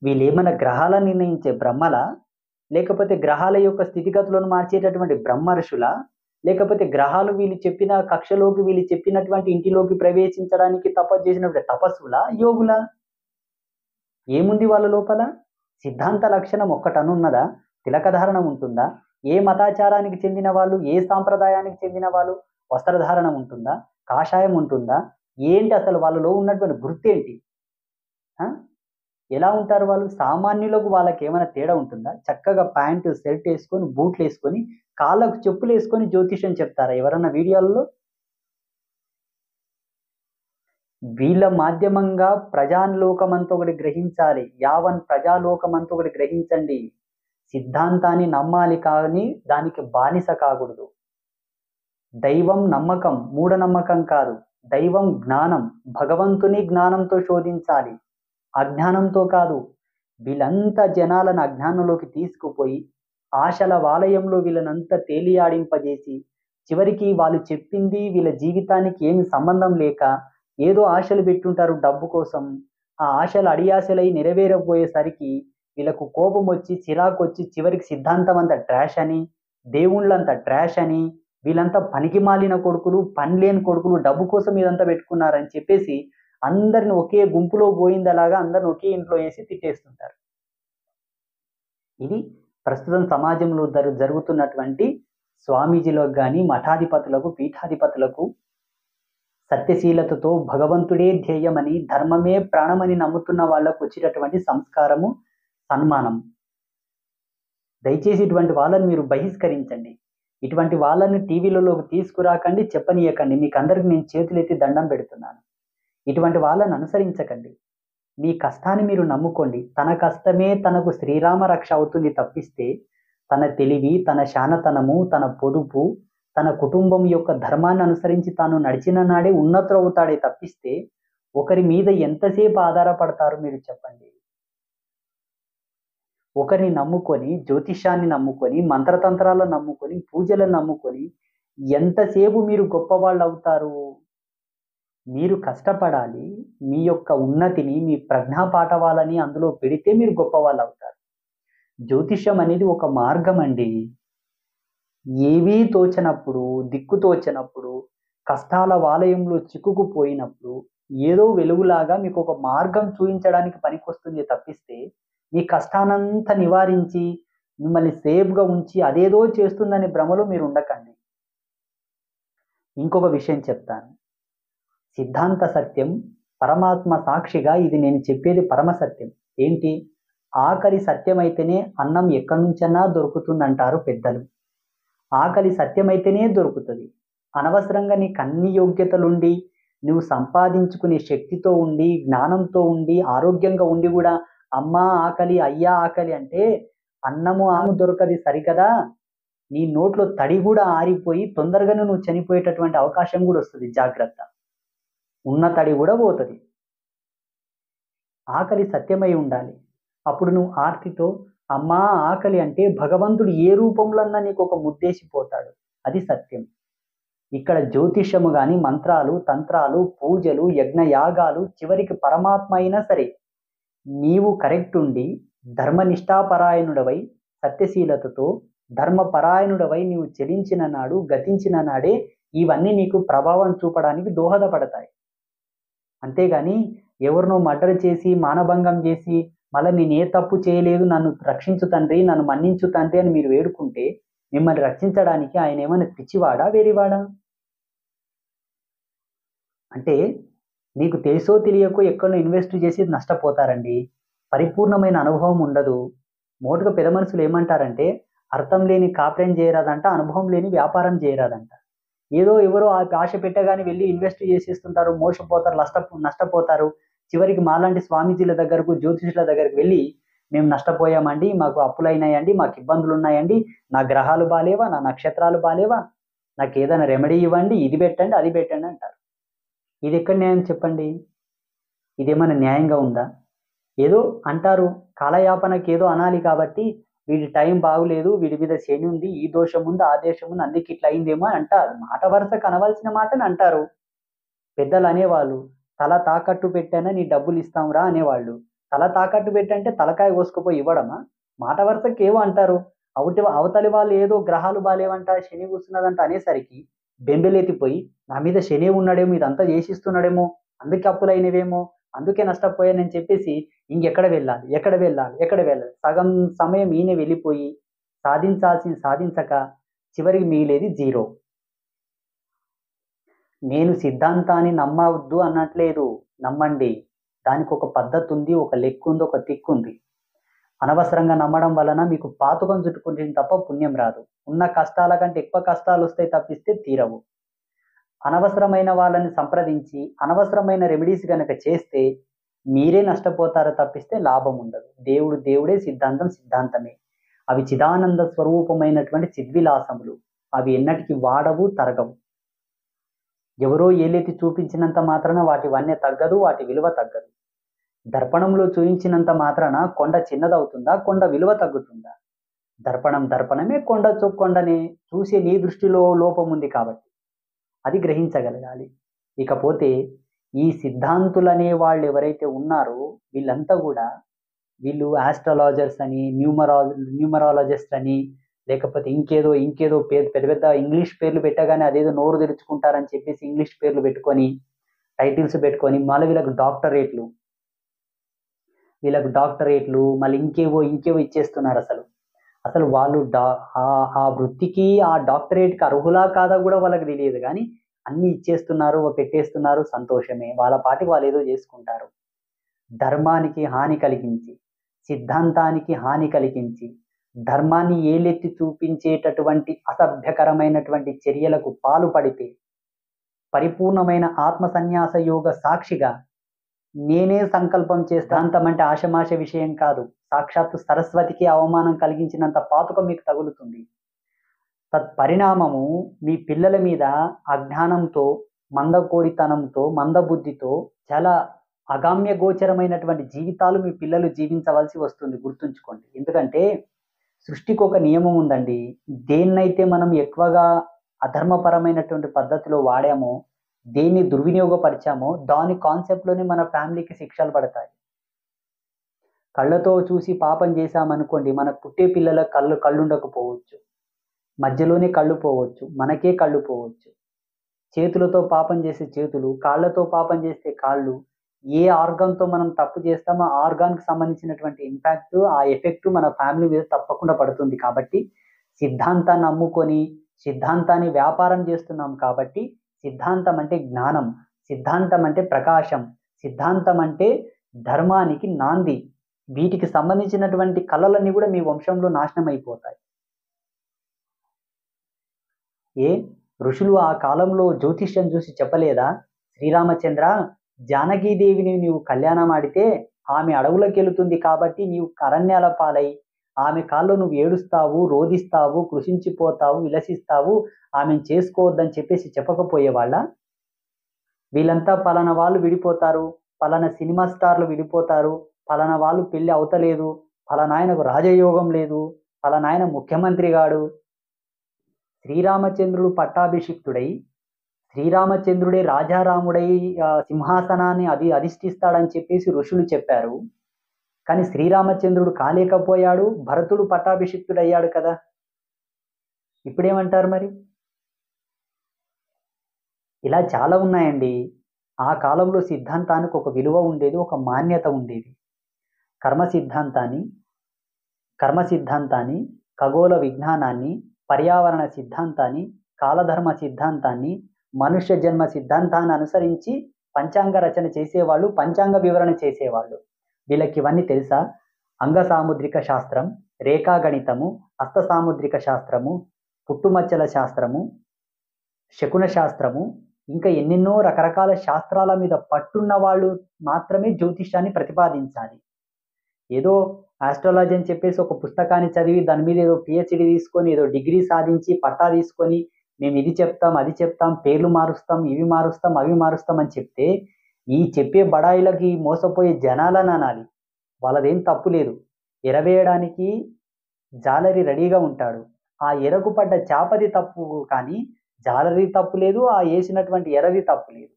వీళ్ళేమన్నా గ్రహాలను నిర్ణయించే బ్రహ్మల? లేకపోతే గ్రహాల యొక్క స్థితిగతులను మార్చేటటువంటి బ్రహ్మర్షుల, లేకపోతే గ్రహాలు వీళ్ళు చెప్పిన కక్షలోకి వీళ్ళు చెప్పినటువంటి ఇంటిలోకి ప్రవేశించడానికి తపస్సు చేసినటువంటి తపస్సుల, యోగుల? ఏముంది వాళ్ళ లోపల? సిద్ధాంత లక్షణం ఒక్కటనున్నదా? తిలకధారణం ఉంటుందా? ఏ మతాచారానికి చెందిన వాళ్ళు, ఏ సాంప్రదాయానికి చెందిన వాళ్ళు? వస్త్రధారణం ఉంటుందా? కాషాయం ఉంటుందా? ఏంటి అసలు వాళ్ళలో ఉన్నటువంటి గుర్తేంటి? ఎలా ఉంటారు వాళ్ళు? సామాన్యులకు వాళ్ళకి ఏమైనా తేడా ఉంటుందా? చక్కగా ప్యాంటు షర్ట్ వేసుకొని, బూట్లు వేసుకొని, కాళ్ళకు చెప్పులు వేసుకొని జ్యోతిషం చెప్తారా ఎవరన్నా వీడియోలలో? వీళ్ళ మాధ్యమంగా ప్రజాలోకమంతా ఒకటి గ్రహించాలి. యావన్ ప్రజాలోకమంతా ఒకటి గ్రహించండి. సిద్ధాంతాన్ని నమ్మాలి కానీ దానికి బానిస కాకూడదు. దైవం నమ్మకం, మూఢనమ్మకం కాదు. దైవం జ్ఞానం, భగవంతుని జ్ఞానంతో శోధించాలి, అజ్ఞానంతో కాదు. వీళ్ళంతా జనాలను అజ్ఞానంలోకి తీసుకుపోయి ఆశల వాలయంలో వీళ్ళనంతా తేలియాడింపజేసి చివరికి వాళ్ళు చెప్పింది వీళ్ళ జీవితానికి ఏమి సంబంధం లేక ఏదో ఆశలు పెట్టుంటారు డబ్బు కోసం. ఆ ఆశలు అడియాశలై నెరవేరబోయేసరికి వీళ్ళకు కోపం వచ్చి, చిరాకు వచ్చి, చివరికి సిద్ధాంతం అంతా ట్రాష్ అని, దేవుళ్ళంతా ట్రాష్ అని, వీళ్ళంతా పనికి మాలిన కొడుకులు, పని లేని కొడుకులు, డబ్బు కోసం ఇదంతా పెట్టుకున్నారని చెప్పేసి అందరిని ఒకే గుంపులో పోయిందలాగా అందరిని ఒకే ఇంట్లో వేసి తిట్టేస్తుంటారు. ఇది ప్రస్తుతం సమాజంలో జరుగుతున్నటువంటి స్వామీజీలకు కానీ, మఠాధిపతులకు, పీఠాధిపతులకు సత్యశీలతతో భగవంతుడే ధ్యేయమని, ధర్మమే ప్రాణమని నమ్ముతున్న వాళ్ళకు వచ్చేటటువంటి సంస్కారము, సన్మానం. దయచేసి ఇటువంటి వాళ్ళని మీరు బహిష్కరించండి. ఇటువంటి వాళ్ళని టీవీలలోకి తీసుకురాకండి, చెప్పనీయకండి. మీకు అందరికి నేను చేతులెత్తి దండం పెడుతున్నాను. ఇటువంటి వాళ్ళని అనుసరించకండి. మీ కష్టాన్ని మీరు నమ్ముకోండి. తన కష్టమే తనకు శ్రీరామ రక్ష అవుతుంది తప్పిస్తే తన తెలివి, తన శానతనము, తన పొదుపు, తన కుటుంబం యొక్క ధర్మాన్ని అనుసరించి తాను నడిచిన నాడే ఉన్నతుడు అవుతాడే తప్పిస్తే ఒకరి మీద ఎంతసేపు ఆధారపడతారు మీరు చెప్పండి? ఒకరిని నమ్ముకొని, జ్యోతిషాన్ని నమ్ముకొని, మంత్రతంత్రాలను నమ్ముకొని, పూజలను నమ్ముకొని ఎంతసేపు మీరు గొప్పవాళ్ళు అవుతారు? మీరు కష్టపడాలి. మీ యొక్క ఉన్నతిని, మీ ప్రజ్ఞాపాఠవాలని అందులో పెడితే మీరు గొప్పవాళ్ళు అవుతారు. జ్యోతిషం అనేది ఒక మార్గం అండి. ఏవీ తోచనప్పుడు, దిక్కు తోచనప్పుడు, కష్టాల వాలయంలో చిక్కుకుపోయినప్పుడు ఏదో వెలుగులాగా మీకు ఒక మార్గం చూపించడానికి పనికొస్తుంది తప్పిస్తే మీ కష్టానంతా నివారించి మిమ్మల్ని సేఫ్గా ఉంచి అదేదో చేస్తుందనే భ్రమలో మీరు ఉండకండి. ఇంకొక విషయం చెప్తాను. సిద్ధాంత సత్యం, పరమాత్మ సాక్షిగా ఇది నేను చెప్పేది పరమ సత్యం. ఏంటి? ఆకలి సత్యమైతేనే అన్నం ఎక్కడి నుంచైనా దొరుకుతుందంటారు పెద్దలు. ఆకలి సత్యమైతేనే దొరుకుతుంది. అనవసరంగా నీకు అన్ని యోగ్యతలుండి, నువ్వు సంపాదించుకునే శక్తితో ఉండి, జ్ఞానంతో ఉండి, ఆరోగ్యంగా ఉండి కూడా అమ్మా ఆకలి, అయ్యా ఆకలి అంటే అన్నము ఆము దొరకది సరికదా. నీ నోట్లో తడి కూడా ఆరిపోయి తొందరగానే నువ్వు చనిపోయేటటువంటి అవకాశం కూడా వస్తుంది. జాగ్రత్త. ఉన్న తడి కూడా పోతుంది. ఆకలి సత్యమై ఉండాలి. అప్పుడు నువ్వు ఆర్తితో అమ్మా ఆకలి అంటే భగవంతుడు ఏ రూపంలోన్నా నీకు ఒక ముద్దేసిపోతాడు. అది సత్యం. ఇక్కడ జ్యోతిషము కానీ, మంత్రాలు, తంత్రాలు, పూజలు, యజ్ఞయాగాలు చివరికి పరమాత్మ అయినా సరే నీవు కరెక్ట్ ఉండి ధర్మనిష్టాపరాయణుడవై సత్యశీలతతో ధర్మపరాయణుడవై నీవు చెలించిన నాడు, గతించిన నాడే ఇవన్నీ నీకు ప్రభావం చూపడానికి దోహదపడతాయి. అంతేగాని ఎవరినో మర్డర్ చేసి, మానభంగం చేసి, మళ్ళీ నేను ఏ తప్పు చేయలేదు, నన్ను రక్షించు తండ్రి, నన్ను మన్నించు తండ్రి అని మీరు వేడుకుంటే మిమ్మల్ని రక్షించడానికి ఆయన ఏమైనా పిచ్చివాడా, వేరేవాడా? అంటే మీకు తెలుసో తెలియకో ఎక్కడో ఇన్వెస్ట్ చేసి నష్టపోతారండి. పరిపూర్ణమైన అనుభవం ఉండదు. మోటుగా పెద్ద మనుషులు ఏమంటారంటే అర్థం లేని కాపురం చేయరాదంట, అనుభవం లేని వ్యాపారం చేయరాదంట. ఏదో ఎవరో ఆశ పెట్టగానే వెళ్ళి ఇన్వెస్ట్ చేసేస్తుంటారు, మోసపోతారు, నష్టపోతారు. చివరికి మాలాంటి స్వామీజీల దగ్గరకు, జ్యోతిషుల దగ్గరకు వెళ్ళి మేము నష్టపోయామండి, మాకు అప్పులు అయినాయండి, మాకు ఇబ్బందులు ఉన్నాయండి, నా గ్రహాలు బాలేవా, నా నక్షత్రాలు బాలేవా, నాకు ఏదైనా రెమెడీ ఇవ్వండి, ఇది పెట్టండి, అది పెట్టండి అంటారు. ఇది ఎక్కడ న్యాయం చెప్పండి? ఇదేమైనా న్యాయంగా ఉందా? ఏదో అంటారు, కాలయాపనకి ఏదో అనాలి కాబట్టి వీడి టైం బాగులేదు, వీడి మీద శని ఉంది, ఈ దోషం ఉంది, ఆ దోషం ఉంది, అందుకే ఇట్లా అయిందేమో అని అంటారు. మాట వరుసకు అనవలసిన మాటని అంటారు. పెద్దలు అనేవాళ్ళు, తల తాకట్టు పెట్టానా నీ డబ్బులు ఇస్తాంరా అనేవాళ్ళు. తల తాకట్టు పెట్టంటే తలకాయ కోసుకుపోయి ఇవ్వడమా? మాట వరుసకి ఏవో అంటారు. అవతలి వాళ్ళు ఏదో గ్రహాలు బాలేవంట, శని కూర్చున్నదంట అనేసరికి బెంబెలెత్తిపోయి నా మీద శని ఉన్నాడేమో, ఇదంతా చేసిస్తున్నాడేమో, అందుకే అప్పులైనవేమో, అందుకే నష్టపోయానని చెప్పేసి ఇంకెక్కడ వెళ్ళాలి. సగం సమయం ఈయన వెళ్ళిపోయి సాధించాల్సింది సాధించక చివరికి మిగిలేది జీరో. నేను సిద్ధాంతాన్ని నమ్మవద్దు అనట్లేదు, నమ్మండి. దానికి ఒక పద్ధతి ఉంది, ఒక లెక్క ఉంది, ఒక తిక్కు ఉంది. అనవసరంగా నమ్మడం వలన మీకు పాతకం చుట్టుకుంటుంది తప్ప పుణ్యం రాదు. ఉన్న కష్టాల కంటే ఎక్కువ కష్టాలు వస్తాయి తప్పిస్తే తీరవు. అనవసరమైన వాళ్ళని సంప్రదించి అనవసరమైన రెమెడీస్ కనుక చేస్తే మీరే నష్టపోతారో తప్పిస్తే లాభం ఉండదు. దేవుడే, సిద్ధాంతం సిద్ధాంతమే. అవి చిదానంద స్వరూపమైనటువంటి చిద్విలాసములు. అవి ఎన్నటికి వాడవు, తరగవు. ఎవరో ఏలెత్తి చూపించినంత మాత్రాన వాటి వన్య తగ్గదు, వాటి విలువ తగ్గదు. దర్పణంలో చూయించినంత మాత్రాన కొండ చిన్నదవుతుందా, కొండ విలువ తగ్గుతుందా? దర్పణమే, కొండనే. చూసే నీ దృష్టిలో లోపం ఉంది కాబట్టి అది గ్రహించగలగాలి. ఇకపోతే ఈ సిద్ధాంతులనే వాళ్ళు ఎవరైతే ఉన్నారో వీళ్ళంతా కూడా వీళ్ళు ఆస్ట్రాలజర్స్ అని, న్యూమరాలజిస్ట్ అని, లేకపోతే ఇంకేదో పెద్ద పెద్ద ఇంగ్లీష్ పేర్లు పెట్టగానే అదేదో నోరు తెరుచుకుంటారని చెప్పేసి ఇంగ్లీష్ పేర్లు పెట్టుకొని టైటిల్స్ పెట్టుకొని మళ్ళీ వీళ్ళకు డాక్టరేట్లు మళ్ళీ ఇంకేవో ఇచ్చేస్తున్నారు. అసలు వాళ్ళు ఆ వృత్తికి, ఆ డాక్టరేట్కి అర్హులా కాదా కూడా వాళ్ళకి తెలియదు. కానీ అన్ని ఇచ్చేస్తున్నారు, పెట్టేస్తున్నారు. సంతోషమే, వాళ్ళ పాటికి వాళ్ళు ఏదో చేసుకుంటారు. ధర్మానికి హాని కలిగించి, సిద్ధాంతానికి హాని కలిగించి, ధర్మాన్ని ఏలెత్తి చూపించేటటువంటి అసభ్యకరమైనటువంటి చర్యలకు పాల్పడితే పరిపూర్ణమైన ఆత్మ సన్యాస యోగ సాక్షిగా నేనే సంకల్పం చేస్తాంతం అంటే ఆశమాష విషయం కాదు. సాక్షాత్తు సరస్వతికి అవమానం కలిగించినంత పాతకం మీకు తగులుతుంది. తత్పరిణామము మీ పిల్లల మీద అజ్ఞానంతో, మందకోడితనంతో, మందబుద్ధితో చాలా అగామ్య గోచరమైనటువంటి జీవితాలు మీ పిల్లలు జీవించవలసి వస్తుంది. గుర్తుంచుకోండి. ఎందుకంటే సృష్టికి ఒక నియమం ఉందండి. దేన్నైతే మనం ఎక్కువగా అధర్మపరమైనటువంటి పద్ధతిలో వాడామో, దేన్ని దుర్వినియోగపరిచామో దాని కాన్సెప్ట్లోనే మన ఫ్యామిలీకి శిక్షలు పడతాయి. కళ్ళతో చూసి పాపం చేశామనుకోండి, మనకు పుట్టే పిల్లల కళ్ళు ఉండకపోవచ్చు, మధ్యలోనే కళ్ళు పోవచ్చు, మనకే కళ్ళు పోవచ్చు. చేతులతో పాపం చేసే చేతులు, కాళ్ళతో పాపం చేస్తే కాళ్ళు. ఏ ఆర్గాన్తో మనం తప్పు చేస్తామో ఆ ఆర్గాన్కి సంబంధించినటువంటి ఇంపాక్ట్, ఆ ఎఫెక్ట్ మన ఫ్యామిలీ మీద తప్పకుండా పడుతుంది. కాబట్టి సిద్ధాంతాన్ని అమ్ముకొని సిద్ధాంతాన్ని వ్యాపారం చేస్తున్నాం. కాబట్టి సిద్ధాంతం అంటే జ్ఞానం, సిద్ధాంతం అంటే ప్రకాశం, సిద్ధాంతం అంటే ధర్మానికి నాంది. వీటికి సంబంధించినటువంటి కళలన్నీ కూడా మీ వంశంలో నాశనం అయిపోతాయి. ఋషులు ఆ కాలంలో జ్యోతిష్యం చూసి చెప్పలేదా, శ్రీరామచంద్ర జానకీదేవిని నీవు కళ్యాణం ఆడితే ఆమె అడవులకు వెళుతుంది కాబట్టి నీవు అరణ్యాల పాలై ఆమె కాల్లో నువ్వు ఏడుస్తావు, రోధిస్తావు, కృషించిపోతావు, విలసిస్తావు, ఆమెను చేసుకోవద్దని చెప్పేసి చెప్పకపోయేవాళ్ళ? వీళ్ళంతా పలానా వాళ్ళు విడిపోతారు, పలానా సినిమా స్టార్లు విడిపోతారు, పలానా వాళ్ళు పెళ్ళి అవతలేదు, పలానా ఆయనకు రాజయోగం లేదు, పలానా ఆయన ముఖ్యమంత్రి గాడు. శ్రీరామచంద్రుడు పట్టాభిషిక్తుడై, శ్రీరామచంద్రుడే రాజారాముడై సింహాసనాన్ని అధిష్ఠిస్తాడని చెప్పేసి ఋషులు చెప్పారు. కానీ శ్రీరామచంద్రుడు కాలేకపోయాడు, భరతుడు పట్టాభిషిక్తుడు అయ్యాడు కదా. ఇప్పుడేమంటారు మరి? ఇలా చాలా ఉన్నాయండి. ఆ కాలంలో సిద్ధాంతానికి ఒక విలువ ఉండేది, ఒక మాన్యత ఉండేది. కర్మ సిద్ధాంతాన్ని, ఖగోళ విజ్ఞానాన్ని, పర్యావరణ సిద్ధాంతాన్ని, కాలధర్మ సిద్ధాంతాన్ని, మనుష్య జన్మ సిద్ధాంతాన్ని అనుసరించి పంచాంగ రచన చేసేవాళ్ళు, పంచాంగ వివరణ చేసేవాళ్ళు. వీళ్ళకి ఇవన్నీ తెలుసా? అంగ సాముద్రిక శాస్త్రం, రేఖాగణితము, హస్త సాముద్రిక శాస్త్రము, పుట్టుమచ్చల శాస్త్రము, శకున శాస్త్రము, ఇంకా ఎన్నెన్నో రకరకాల శాస్త్రాల మీద పట్టున్న వాళ్ళు మాత్రమే జ్యోతిష్యాన్ని ప్రతిపాదించాలి. ఏదో ఆస్ట్రాలజీ అని చెప్పేసి ఒక పుస్తకాన్ని చదివి దాని మీద ఏదో పిహెచ్డి తీసుకొని ఏదో డిగ్రీ సాధించి పట్టా తీసుకొని మేము ఇది చెప్తాం, అది చెప్తాం, పేర్లు మారుస్తాం, ఇవి మారుస్తాం, అవి మారుస్తాం అని చెప్తే ఈ చెప్పే బడాయిలకి మోసపోయే జనాలని అనాలి. వాళ్ళదేం తప్పు లేదు. ఎరవేయడానికి జాలరి రెడీగా ఉంటాడు. ఆ ఎరకు పడ్డ చాపది తప్పు, కానీ జాలరి తప్పు లేదు, ఆ వేసినటువంటి ఎరది తప్పు లేదు.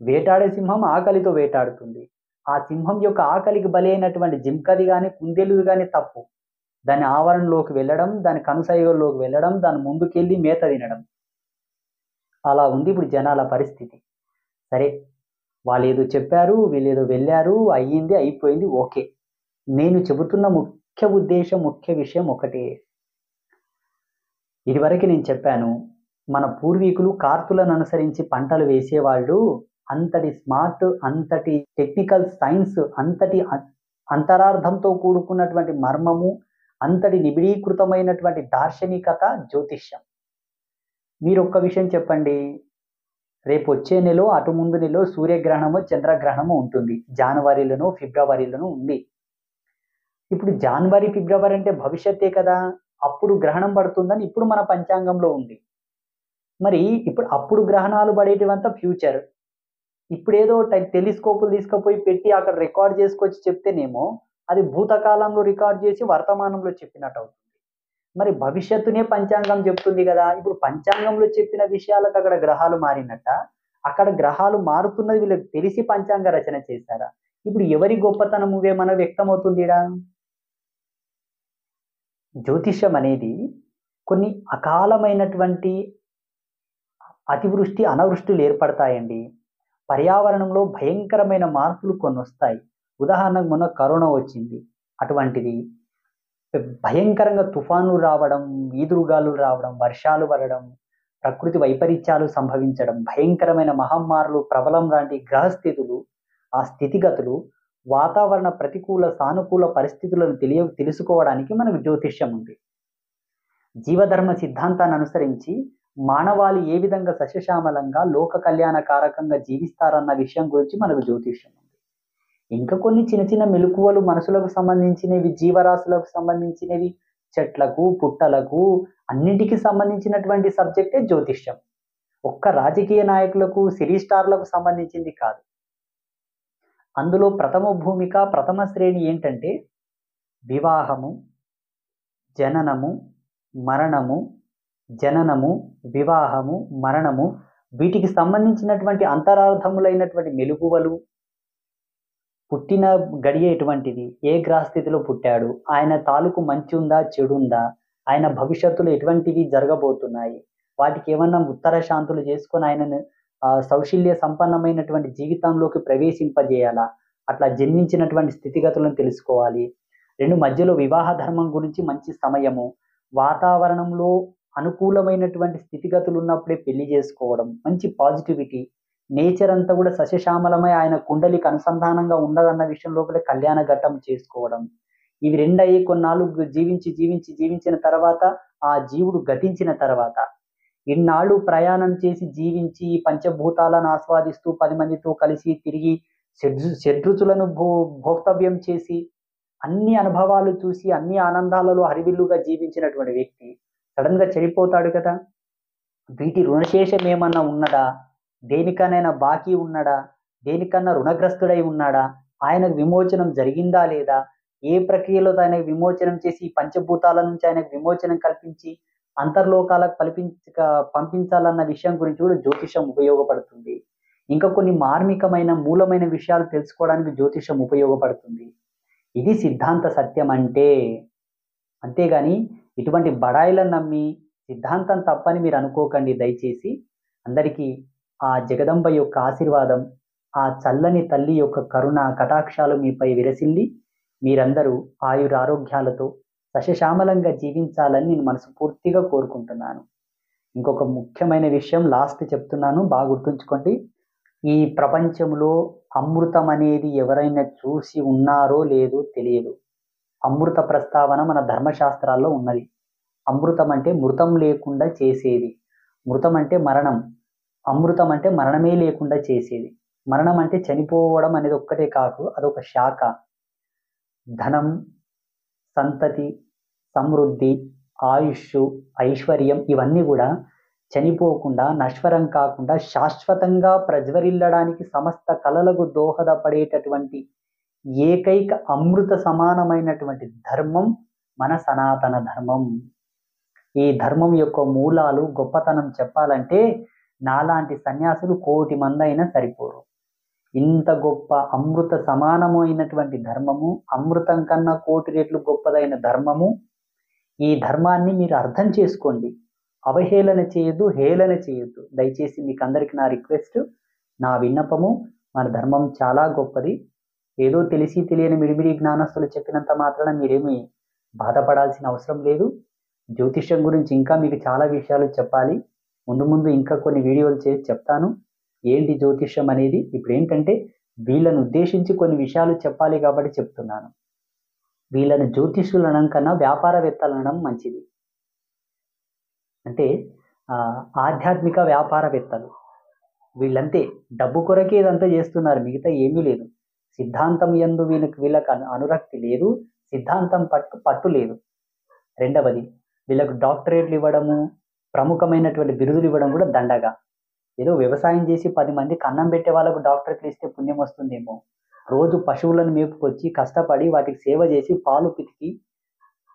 వేటాడే సింహం ఆకలితో వేటాడుతుంది. ఆ సింహం యొక్క ఆకలికి బలైనటువంటి జింకది కానీ కుందేలుది కానీ తప్పు. దాని ఆవరణలోకి వెళ్ళడం, దాని కనుసైగల్లోకి వెళ్ళడం, దాని ముందుకెళ్ళి మేత తినడం. అలా ఉంది ఇప్పుడు జనాల పరిస్థితి. సరే, వాళ్ళు ఏదో చెప్పారు, వీళ్ళు ఏదో వెళ్ళారు, అయ్యింది, అయిపోయింది, ఓకే. నేను చెబుతున్న ముఖ్య ఉద్దేశం, ముఖ్య విషయం ఒకటే. ఇదివరకు నేను చెప్పాను, మన పూర్వీకులు కార్తులను అనుసరించి పంటలు వేసేవాళ్ళు. అంతటి స్మార్ట్, అంతటి టెక్నికల్ సైన్స్, అంతటి అంతరార్థంతో కూడుకున్నటువంటి మర్మము, అంతటి నిబిడీకృతమైనటువంటి దార్శనికత జ్యోతిష్యం. మీరు ఒక్క విషయం చెప్పండి, రేపు వచ్చే నెల, అటు ముందు నెల సూర్యగ్రహణము, చంద్రగ్రహణము ఉంటుంది. జనవరిలోనూ ఫిబ్రవరిలోనూ ఉంది. ఇప్పుడు జనవరి, ఫిబ్రవరి అంటే భవిష్యత్తే కదా, అప్పుడు గ్రహణం పడుతుందని ఇప్పుడు మన పంచాంగంలో ఉంది. మరి ఇప్పుడు అప్పుడు గ్రహణాలు పడేటివంతా ఫ్యూచర్. ఇప్పుడు ఏదో టెలిస్కోపులు తీసుకుపోయి పెట్టి అక్కడ రికార్డ్ చేసుకొచ్చి చెప్తేనేమో అది భూతకాలంలో రికార్డ్ చేసి వర్తమానంలో చెప్పినట్టు అవుతుంది. మరి భవిష్యత్తునే పంచాంగం చెప్తుంది కదా. ఇప్పుడు పంచాంగంలో చెప్పిన విషయాలకు అక్కడ గ్రహాలు మారినట్ట, అక్కడ గ్రహాలు మారుతున్నది వీళ్ళకి తెలిసి పంచాంగ రచన చేశారా? ఇప్పుడు ఎవరి గొప్పతనం ఏమైనా వ్యక్తమవుతుందిడా? జ్యోతిష్యం అనేది కొన్ని అకాలమైనటువంటి అతివృష్టి, అనావృష్టులు ఏర్పడతాయండి. పర్యావరణంలో భయంకరమైన మార్పులు కొన్ని వస్తాయి. ఉదాహరణకు మొన్న కరోనా వచ్చింది, అటువంటిది. భయంకరంగా తుఫానులు రావడం, ఈదురుగాలు రావడం, వర్షాలు పడడం, ప్రకృతి వైపరీత్యాలు సంభవించడం, భయంకరమైన మహమ్మారులు ప్రబలం లాంటి గ్రహస్థితులు, ఆ స్థితిగతులు, వాతావరణ ప్రతికూల సానుకూల పరిస్థితులను తెలుసుకోవడానికి మనకు జ్యోతిష్యం ఉంది. జీవధర్మ సిద్ధాంతాన్ని అనుసరించి మానవాళి ఏ విధంగా సస్యశ్యామలంగా లోక కళ్యాణకారకంగా జీవిస్తారన్న విషయం గురించి మనకు జ్యోతిష్యం ఉంది. ఇంకా కొన్ని చిన్న చిన్న మెలకువలు మనసులకు సంబంధించినవి, జీవరాశులకు సంబంధించినవి, చెట్లకు, పుట్టలకు, అన్నింటికి సంబంధించినటువంటి సబ్జెక్టే జ్యోతిష్యం. ఒక్క రాజకీయ నాయకులకు, సినీ స్టార్లకు సంబంధించింది కాదు. అందులో ప్రథమ భూమిక, ప్రథమ శ్రేణి ఏంటంటే వివాహము, జననము, మరణము, జననము, వివాహము, మరణము, వీటికి సంబంధించినటువంటి అంతరార్థములైనటువంటి మెలుగువలు, పుట్టిన గడియ ఎటువంటిది, ఏ గ్రహస్థితిలో పుట్టాడు, ఆయన తాలూకు మంచి ఉందా, చెడు ఉందా, ఆయన భవిష్యత్తులో ఎటువంటివి జరగబోతున్నాయి, వాటికి ఏమన్నా ఉత్తర శాంతులు చేసుకొని ఆయనను సౌశల్య సంపన్నమైనటువంటి జీవితంలోకి ప్రవేశింపజేయాలా, అట్లా జన్మించినటువంటి స్థితిగతులను తెలుసుకోవాలి. రెండు మధ్యలో వివాహ ధర్మం గురించి మంచి సమయము, వాతావరణంలో అనుకూలమైనటువంటి స్థితిగతులు ఉన్నప్పుడే పెళ్లి చేసుకోవడం, మంచి పాజిటివిటీ, నేచర్ అంతా కూడా సస్యశ్యామలమై ఆయన కుండలికి అనుసంధానంగా ఉండదన్న విషయం లోపలే కళ్యాణ ఘట్టం చేసుకోవడం. ఇవి రెండయ్యి కొన్నాళ్ళు జీవించిన తర్వాత, ఆ జీవుడు గతించిన తర్వాత, ఇన్నాళ్ళు ప్రయాణం చేసి జీవించి పంచభూతాలను ఆస్వాదిస్తూ 10 మందితో కలిసి తిరిగి షడ్రుచులను భోక్తవ్యం చేసి అన్ని అనుభవాలు చూసి అన్ని ఆనందాలలో హరివిల్లుగా జీవించినటువంటి వ్యక్తి సడన్ గా చెడిపోతాడు కదా. వీటి రుణశేషం ఏమన్నా ఉన్నదా, దేనికనైనా బాకీ ఉన్నాడా, దేనికన్నా రుణగ్రస్తుడై ఉన్నాడా, ఆయనకు విమోచనం జరిగిందా లేదా, ఏ ప్రక్రియలో ఆయనకు విమోచనం చేసి ఈ పంచభూతాల నుంచి ఆయనకు విమోచనం కల్పించి అంతర్లోకాలకు పంపించాలన్న విషయం గురించి కూడా జ్యోతిషం ఉపయోగపడుతుంది. ఇంకా కొన్ని మార్మికమైన మూలమైన విషయాలు తెలుసుకోవడానికి జ్యోతిషం ఉపయోగపడుతుంది. ఇది సిద్ధాంత సత్యం అంటే. అంతేగాని ఇటువంటి బడాయిలను నమ్మి సిద్ధాంతం తప్పని మీరు అనుకోకండి దయచేసి. అందరికీ ఆ జగదంబ యొక్క ఆశీర్వాదం, ఆ చల్లని తల్లి యొక్క కరుణ కటాక్షాలు మీపై విరసిల్లి మీరందరూ ఆయురారోగ్యాలతో సస్యశ్యామలంగా జీవించాలని నేను మనస్ఫూర్తిగా కోరుకుంటున్నాను. ఇంకొక ముఖ్యమైన విషయం లాస్ట్ చెప్తున్నాను, బాగా గుర్తుంచుకోండి. ఈ ప్రపంచంలో అమృతం అనేది ఎవరైనా చూసి ఉన్నారో లేదో తెలియదు. అమృత ప్రస్తావన మన ధర్మశాస్త్రాల్లో ఉన్నది. అమృతం అంటే మృతం లేకుండా చేసేది, మృతం అంటే మరణం, అమృతం అంటే మరణమే లేకుండా చేసేది. మరణం అంటే చనిపోవడం అనేది ఒక్కటే కాదు, అదొక శాఖ. ధనం, సంతతి, సమృద్ధి, ఆయుష్, ఐశ్వర్యం ఇవన్నీ కూడా చనిపోకుండా, నశ్వరం కాకుండా శాశ్వతంగా ప్రజ్వరిల్లడానికి సమస్త కళలకు దోహదపడేటటువంటి ఏకైక అమృత సమానమైనటువంటి ధర్మం మన సనాతన ధర్మం. ఈ ధర్మం యొక్క మూలాలు గొప్పతనం చెప్పాలంటే నాలాంటి సన్యాసులు 1,000,000 మంది అయినా సరిపోరు. ఇంత గొప్ప అమృత సమానమైనటువంటి ధర్మము, అమృతం కన్నా 1,000,000 రెట్లు గొప్పదైన ధర్మము ఈ ధర్మాన్ని మీరు అర్థం చేసుకోండి. అవహేళన చేయొద్దు, హేళన చేయొద్దు. దయచేసి మీకు అందరికి నా రిక్వెస్ట్, నా విన్నపము. మన ధర్మం చాలా గొప్పది. ఏదో తెలిసి తెలియని మిడిమిడి జ్ఞానస్తులు చెప్పినంత మాత్రాన మీరేమీ బాధపడాల్సిన అవసరం లేదు. జ్యోతిష్యం గురించి ఇంకా మీకు చాలా విషయాలు చెప్పాలి. ముందు ముందు ఇంకా కొన్ని వీడియోలు చేసి చెప్తాను ఏంటి జ్యోతిష్యం అనేది. ఇప్పుడు ఏంటంటే వీళ్ళను ఉద్దేశించి కొన్ని విషయాలు చెప్పాలి కాబట్టి చెప్తున్నాను. వీళ్ళను జ్యోతిష్యులు అనడం కన్నా వ్యాపారవేత్తలు అనడం మంచిది. అంటే ఆధ్యాత్మిక వ్యాపారవేత్తలు వీళ్ళంతే, డబ్బు కొరకే ఇదంతా చేస్తున్నారు, మిగతా ఏమీ లేదు. సిద్ధాంతం యందు వీళ్ళకు అనురక్తి లేదు, సిద్ధాంతం పట్టు లేదు. రెండవది, వీళ్ళకు డాక్టరేట్లు ఇవ్వడము, ప్రముఖమైనటువంటి బిరుదులు ఇవ్వడం కూడా దండగా. ఏదో వ్యవసాయం చేసి 10 మందికి అన్నం పెట్టే వాళ్ళకు డాక్టరేట్లు ఇస్తే పుణ్యం వస్తుందేమో. రోజు పశువులను మేపుకొచ్చి కష్టపడి వాటికి సేవ చేసి పాలు పితికి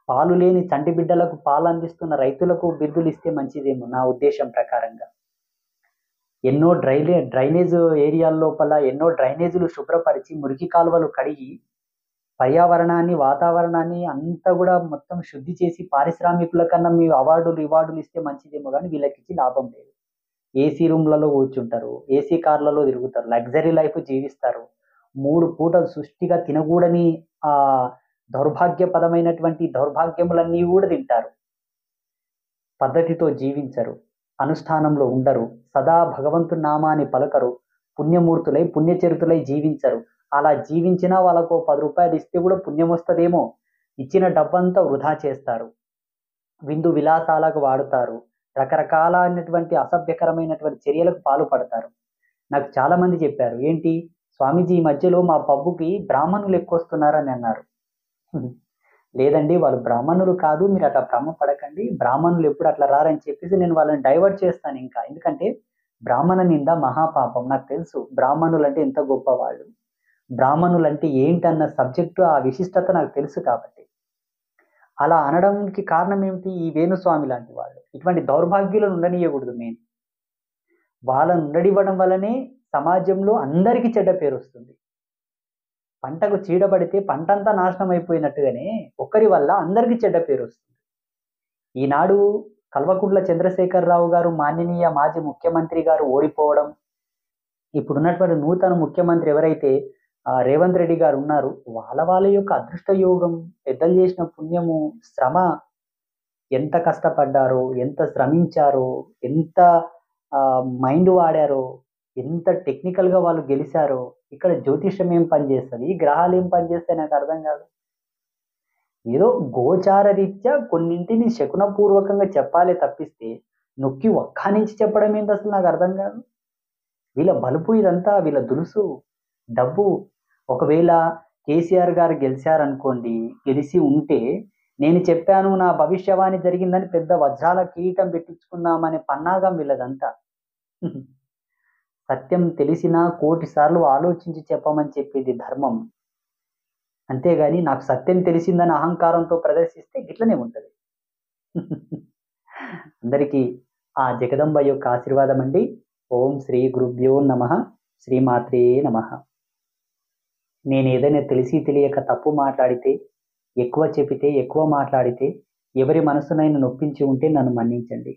పాలు లేని చంటి బిడ్డలకు పాలు అందిస్తున్న రైతులకు బిరుదులు ఇస్తే మంచిదేమో నా ఉద్దేశం ప్రకారంగా. ఎన్నో డ్రైనేజ్ ఏరియాల లోపల ఎన్నో డ్రైనేజీలు శుభ్రపరిచి మురికి కాలువలు కడిగి పర్యావరణాన్ని వాతావరణాన్ని అంతా కూడా మొత్తం శుద్ధి చేసి పారిశ్రామికుల కన్నా మీ ఇవార్డులు ఇస్తే మంచిదేమో, కానీ వీళ్ళకి ఇచ్చి లాభం లేదు. ఏసీ రూమ్లలో కూర్చుంటారు, ఏసీ కార్లలో తిరుగుతారు, లగ్జరీ లైఫ్ జీవిస్తారు. 3 పూటలు సృష్టిగా తినకూడని ఆ దౌర్భాగ్యపదమైనటువంటి దౌర్భాగ్యములన్నీ కూడా తింటారు. పద్ధతితో జీవించరు, అనుష్ఠానంలో ఉండరు, సదా భగవంతుని నామాన్ని పలకరు, పుణ్యమూర్తులై పుణ్యచరితులై జీవించరు. అలా జీవించినా వాళ్ళకు 10 రూపాయలు ఇస్తే కూడా పుణ్యం వస్తుందేమో, ఇచ్చిన డబ్బంతా వృధా చేస్తారు. విందు విలాసాలకు వాడుతారు, రకరకాలైనటువంటి అసభ్యకరమైనటువంటి చర్యలకు పాల్పడతారు. నాకు చాలా మంది చెప్పారు, ఏంటి స్వామీజీ ఈ మధ్యలో మా పబ్బుకి బ్రాహ్మణులు ఎక్కువ వస్తున్నారని అన్నారు. లేదండి, వాళ్ళు బ్రాహ్మణులు కాదు, మీరు అట్లా భ్రమపడకండి, బ్రాహ్మణులు ఎప్పుడు అట్లా రారని చెప్పేసి నేను వాళ్ళని డైవర్ట్ చేస్తాను ఇంకా. ఎందుకంటే బ్రాహ్మణ నింద మహాపాపం. నాకు తెలుసు బ్రాహ్మణులు అంటే ఎంత గొప్పవాళ్ళు, బ్రాహ్మణులు అంటే ఏంటన్న సబ్జెక్టు ఆ విశిష్టత నాకు తెలుసు. కాబట్టి అలా అనడానికి కారణం ఏమిటి? ఈ వేణుస్వామి లాంటి వాళ్ళు ఇటువంటి దౌర్భాగ్యులను ఉండనియకూడదు. మెయిన్ వాళ్ళను ఉండనివ్వడం వల్లనే సమాజంలో అందరికీ చెడ్డ పేరు వస్తుంది. పంటకు చీడపడితే పంటంతా నాశనం అయిపోయినట్టుగానే ఒక్కరి వల్ల అందరికీ చెడ్డ పేరు వస్తుంది. ఈనాడు కల్వకుంట్ల చంద్రశేఖరరావు గారు, మాననీయ మాజీ ముఖ్యమంత్రి గారు ఓడిపోవడం, ఇప్పుడున్నటువంటి నూతన ముఖ్యమంత్రి ఎవరైతే రేవంత్ రెడ్డి గారు ఉన్నారు, వాళ్ళ యొక్క అదృష్ట యోగం, పెద్దలు చేసిన పుణ్యము, శ్రమ, ఎంత కష్టపడ్డారో, ఎంత శ్రమించారో, ఎంత మైండ్ వాడారో, ఎంత టెక్నికల్గా వాళ్ళు గెలిచారో. ఇక్కడ జ్యోతిష్యం ఏం పనిచేస్తుంది, గ్రహాలు ఏం పనిచేస్తాయి నాకు అర్థం కాదు. ఏదో గోచార రీత్యా కొన్నింటిని శకునపూర్వకంగా చెప్పాలి తప్పిస్తే నొక్కి ఒక్క నుంచి చెప్పడం ఏంటి అసలు నాకు అర్థం కాదు. వీళ్ళ బలుపు ఇదంతా, వీళ్ళ దులుసు, డబ్బు. ఒకవేళ కేసీఆర్ గారు గెలిచారనుకోండి, గెలిచి ఉంటే నేను చెప్పాను నా భవిష్యవాణి జరిగిందని పెద్ద వజ్రాల కిరీటం పెట్టించుకుందామనే పన్నాగం వీళ్ళదంతా. సత్యం తెలిసినా 1,000 సార్లు ఆలోచించి చెప్పమని చెప్పేది ధర్మం. అంతేగాని నాకు సత్యం తెలిసిందని అహంకారంతో ప్రదర్శిస్తే గిట్లనే ఉంటుంది. అందరికీ ఆ జగదంబ యొక్క ఆశీర్వాదం అండి. ఓం శ్రీ గురుభ్యో నమః, శ్రీమాత్రే నమః. నేను ఏదైనా తెలిసి తెలియక తప్పు మాట్లాడితే, ఎక్కువ చెప్పితే, ఎక్కువ మాట్లాడితే, ఎవరి మనసునైనా నొప్పించి ఉంటే నన్ను మన్నించండి.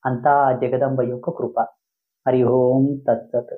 అంతా ఆ జగదంబ యొక్క కృప. హరి ఓం తత్సత్.